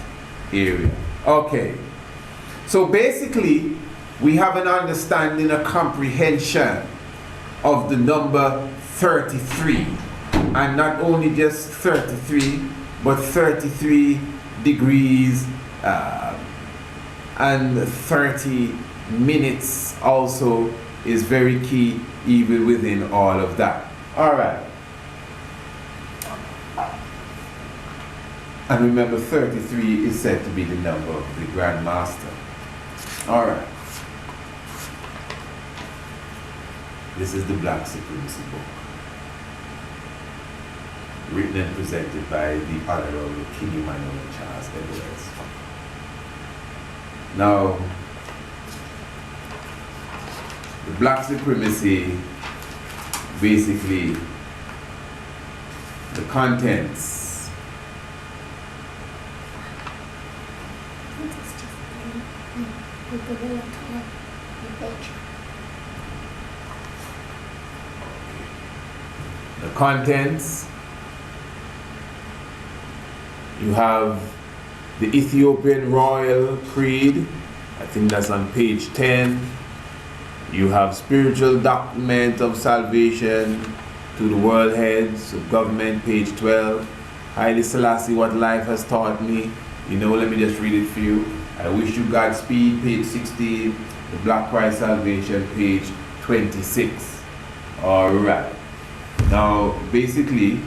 area. Okay, so basically we have an understanding, a comprehension of the number 33, and not only just 33, but 33 degrees and 30 minutes also is very key even within all of that. Alright. And remember, 33 is said to be the number of the Grand Master. Alright. This is the Black Supremacy book, written and presented by the Honorable King Emmanuel Charles Edwards. Now, the Black Supremacy, basically, the contents. The contents, you have the Ethiopian Royal Creed, I think that's on page 10. You have Spiritual Document of Salvation to the World Heads of Government, page 12. Haile Selassie, What Life Has Taught Me. You know, let me just read it for you. I Wish You Godspeed, page 16. The Black Christ Salvation, page 26. Alright. Now, basically,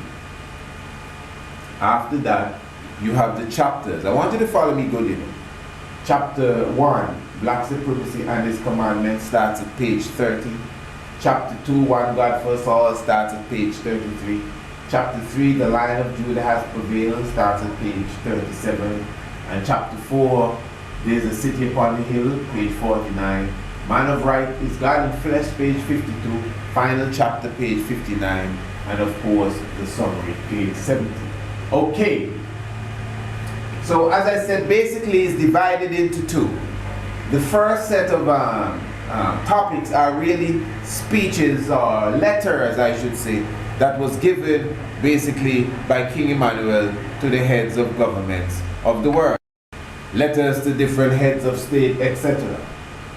after that, you have the chapters. I want you to follow me good, you know. Chapter 1, Black Supremacy and His Commandments, starts at page 30. Chapter 2, One God First All, starts at page 33. Chapter 3, The Lion of Judah Has Prevailed, starts at page 37. And chapter 4, There's a City Upon the Hill, page 49. Man of Right is God in Flesh, page 52. Final chapter, page 59. And of course, the summary, page 70. Okay. So as I said, basically it's divided into two. The first set of topics are really speeches or letters, I should say, that was given basically by King Emmanuel to the heads of governments of the world. Letters to different heads of state, etc.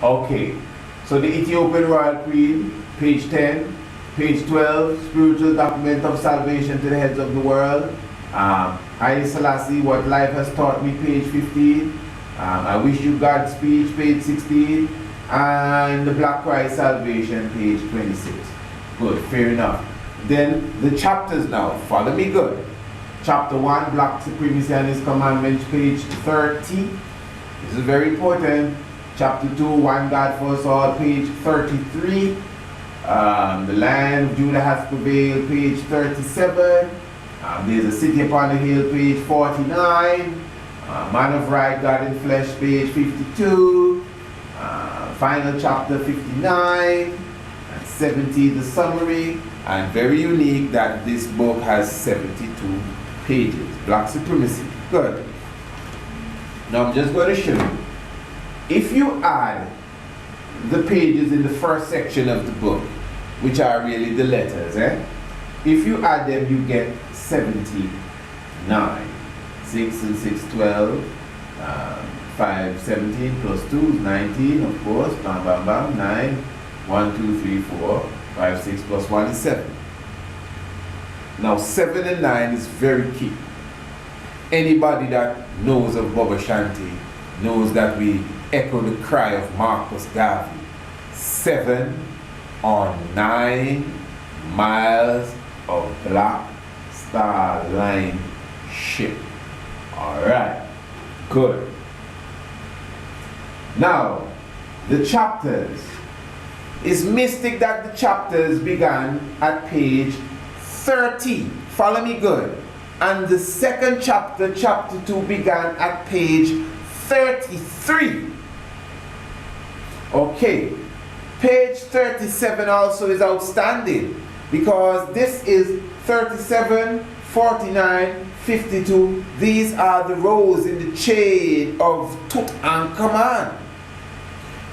Okay, so the Ethiopian Royal Creed, page 10, page 12, Spiritual Document of Salvation to the heads of the world. Haile Selassie, What Life Has Taught Me, page 15. I Wish You Godspeed, page 16. And the Black Christ Salvation, page 26. Good, fair enough. Then the chapters now, follow me good. Chapter 1, Black Supremacy and His Commandments, page 30. This is very important. Chapter 2, One God First All, page 33. The Lion of Judah Has Prevailed, page 37. There's a City Upon the Hill, page 49. Man of Right, God in Flesh, page 52. Final chapter 59. And 70, the summary. And very unique that this book has 72 pages. Black Supremacy. Good. Now I'm just going to show you. If you add the pages in the first section of the book, which are really the letters, if you add them, you get 79. 6 and 6, 12. 5, 17 plus 2 is 19, of course. Bam, bam, bam. 9. 1, 2, 3, 4. 5, 6 plus 1 is 7. Now 7 and 9 is very key. Anybody that knows of BoBo Shanty knows that we echo the cry of Marcus Garvey. 7 or 9 miles of Black Star Line ship. Alright, good. Now, the chapters. It's mystic that the chapters began at page 30. Follow me good. And the second chapter, chapter 2, began at page 33. Okay. Page 37 also is outstanding because this is 37, 49, 52. These are the rows in the chain of Tutankhamun.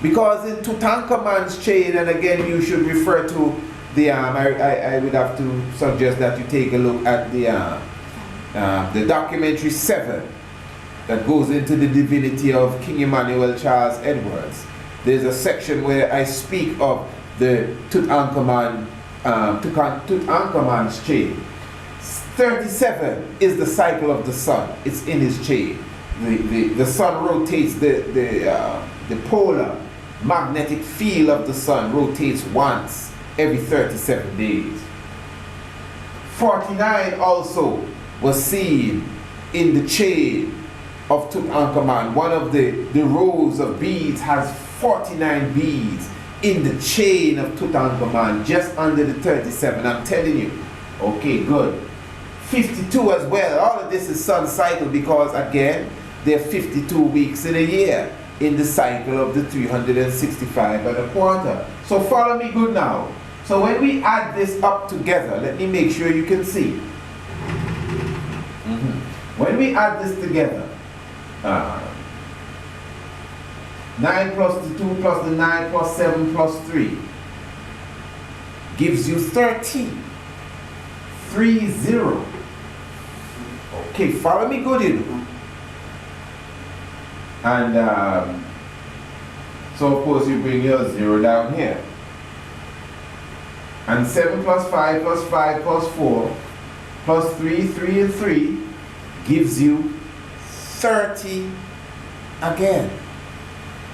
Because in Tutankhamun's chain, and again you should refer to the, I would have to suggest that you take a look at the documentary 7 that goes into the divinity of King Emmanuel Charles Edwards. There's a section where I speak of the Tutankhamun's chain. 37 is the cycle of the sun. It's in his chain. The sun rotates, the polar magnetic field of the sun rotates once every 37 days. 49 also was seen in the chain of Tutankhamun. One of the rows of beads has 49 beads in the chain of Tutankhamun, just under the 37. I'm telling you. Okay, good. 52 as well. All of this is sun cycle because, again, there are 52 weeks in a year in the cycle of the 365 and a quarter. So follow me good now. So when we add this up together, let me make sure you can see. When we add this together, 9 plus the 2 plus the 9 plus 7 plus 3 gives you 13. 30. Okay, follow me good, you know. And so of course you bring your 0 down here. And 7 plus 5 plus 5 plus 4 plus 3, 3 and 3 gives you 30 again.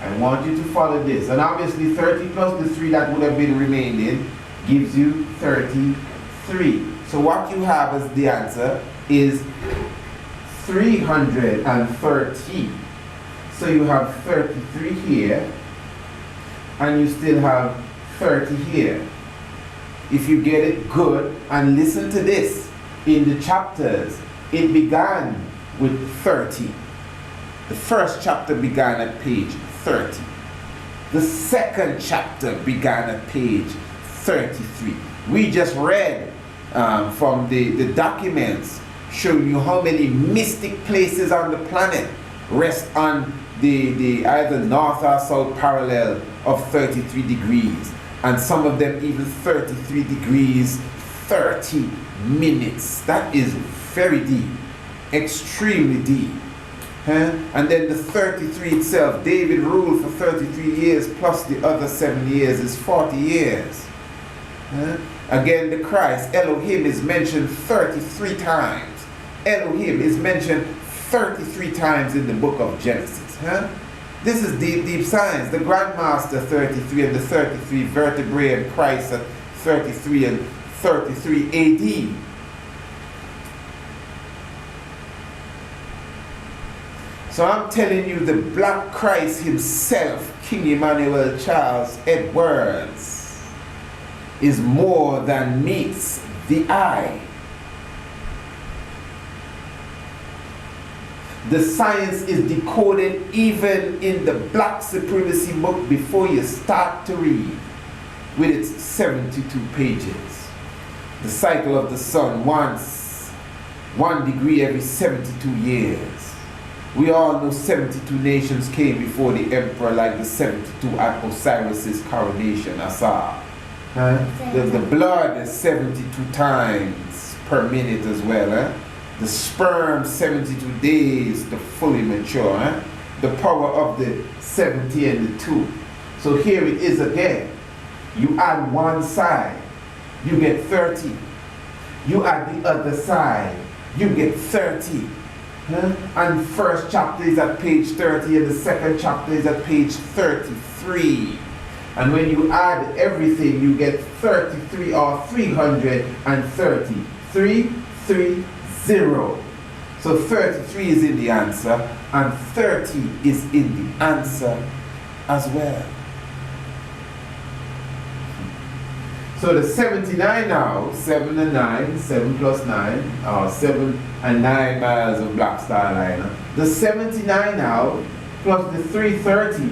I want you to follow this. And obviously 30 plus the 3 that would have been remaining gives you 33. So what you have as the answer is 313. So you have 33 here, and you still have 30 here. If you get it good, and listen to this, in the chapters, it began with 30. The first chapter began at page 30. The second chapter began at page 33. We just read from the documents showing you how many mystic places on the planet rest on the either north or south parallel of 33 degrees, and some of them even 33 degrees 30 minutes. That is very deep, extremely deep. And then the 33 itself, David ruled for 33 years plus the other 7 years is 40 years. Again, the Christ, Elohim, is mentioned 33 times. Elohim is mentioned 33 times in the book of Genesis. This is deep, deep science. The Grandmaster 33 and the 33 vertebrae and Christ at 33 and 33 AD. So I'm telling you, the Black Christ himself, King Emmanuel Charles Edwards, is more than meets the eye. The science is decoded even in the Black Supremacy book before you start to read, with its 72 pages. The cycle of the sun, once 1 degree every 72 years. We all know 72 nations came before the emperor, like the 72 at Osiris's coronation, Asar. The blood is 72 times per minute as well. The sperm 72 days to fully mature. The power of the 70 and the 2. So here it is again. You add one side, you get 30. You add the other side, you get 30. And the first chapter is at page 30 and the second chapter is at page 33. And when you add everything, you get 33 or 330. 330. So 33 is in the answer, and 30 is in the answer as well. So the 79 now, 7 and 9, 7 plus 9, or 7 and 9 miles of Black Star Liner. The 79 now, plus the 330,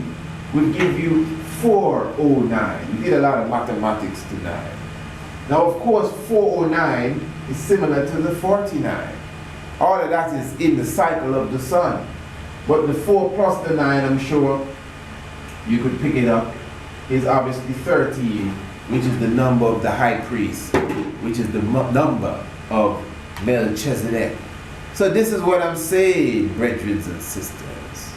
will give you 409. We did a lot of mathematics tonight. Now, of course, 409 is similar to the 49. All of that is in the cycle of the sun. But the 4 plus the 9, I'm sure you could pick it up, is obviously 13, which is the number of the high priest, which is the number of Melchizedek. So this is what I'm saying, brethren and sisters.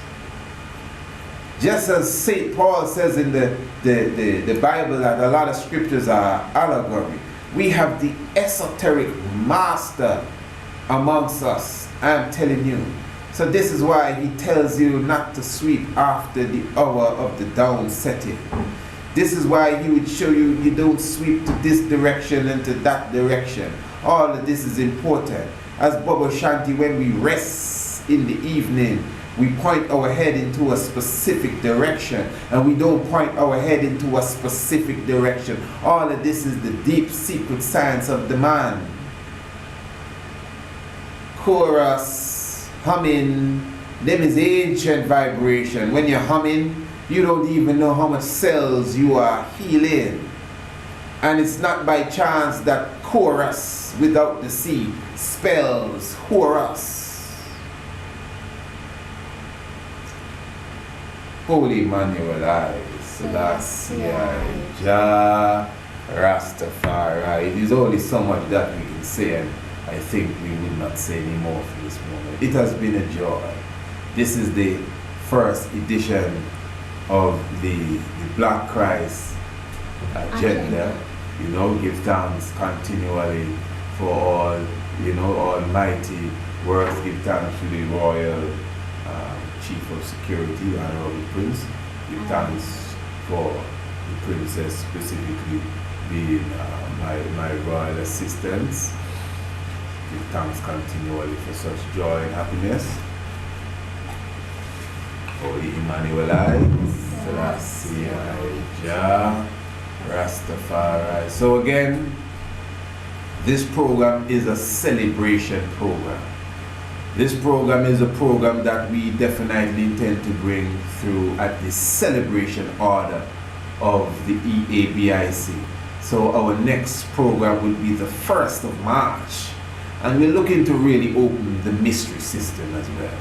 Just as St. Paul says in the Bible that a lot of scriptures are allegory, we have the esoteric master amongst us, I'm telling you. So this is why he tells you not to sweep after the hour of the down setting. This is why he would show you, you don't sweep to this direction and to that direction. All of this is important. As BoBo Shanty, when we rest in the evening, we point our head into a specific direction, and we don't point our head into a specific direction. All of this is the deep secret science of the man. Chorus, humming, them is ancient vibration. When you're humming, you don't even know how much cells you are healing. And it's not by chance that chorus without the C spells Horus. Holy Emmanuel I, Selassie I, Jah, Rastafari. It is only so much that we can say, and I think we will not say any more for this moment. It has been a joy. This is the first edition of the Black Christ agenda. You know, give thanks continually for all, you know, almighty works. Give thanks to the Royal Chief of Security, Honorable Prince. Give thanks for the Princess specifically being my royal assistants. Give thanks continually for such joy and happiness. Holy Emmanuel I, Selassie I, Jah, Rastafari. So again, this program is a celebration program. This program is a program that we definitely intend to bring through at the celebration order of the EABIC. So our next program will be the 1st of March. And we're looking to really open the mystery system as well.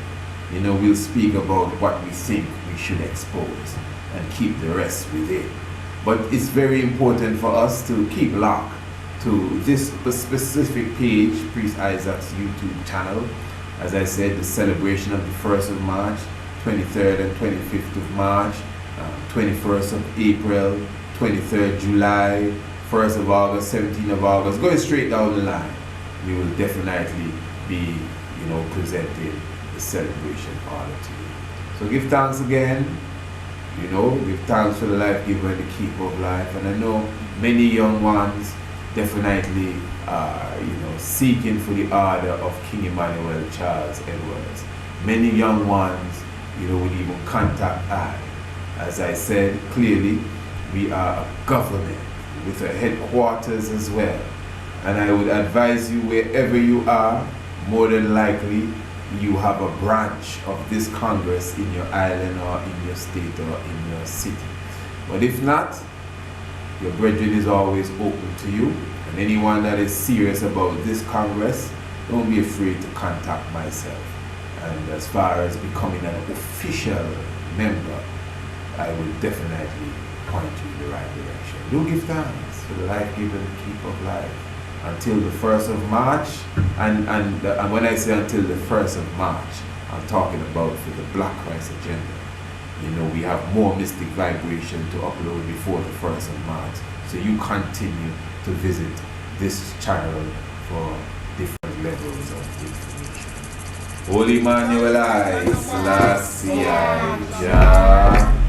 You know, we'll speak about what we think we should expose and keep the rest within. But it's very important for us to keep locked to this specific page, Priest Isaac's YouTube channel. As I said, the celebration of the 1st of March, 23rd and 25th of March, 21st of April, 23rd July, 1st of August, 17th of August, going straight down the line. We will definitely be, you know, presenting the celebration order to you. So give thanks again, you know, give thanks for the life giver and the keeper of life. And I know many young ones definitely are, you know, seeking for the order of King Emmanuel Charles Edwards. Many young ones, you know, would even contact I. As I said clearly, we are a government with a headquarters as well. And I would advise you, wherever you are, more than likely you have a branch of this Congress in your island or in your state or in your city. But if not, your brethren is always open to you. And anyone that is serious about this Congress, don't be afraid to contact myself. And as far as becoming an official member, I will definitely point you in the right direction. Do give thanks for the life-given keep of life. Until the 1st of March, and when I say until the 1st of March, I'm talking about for the Black Christ agenda. You know, we have more mystic vibration to upload before the 1st of March. So you continue to visit this channel for different levels of information. Holy Emmanuel I, Selassie I, Jah.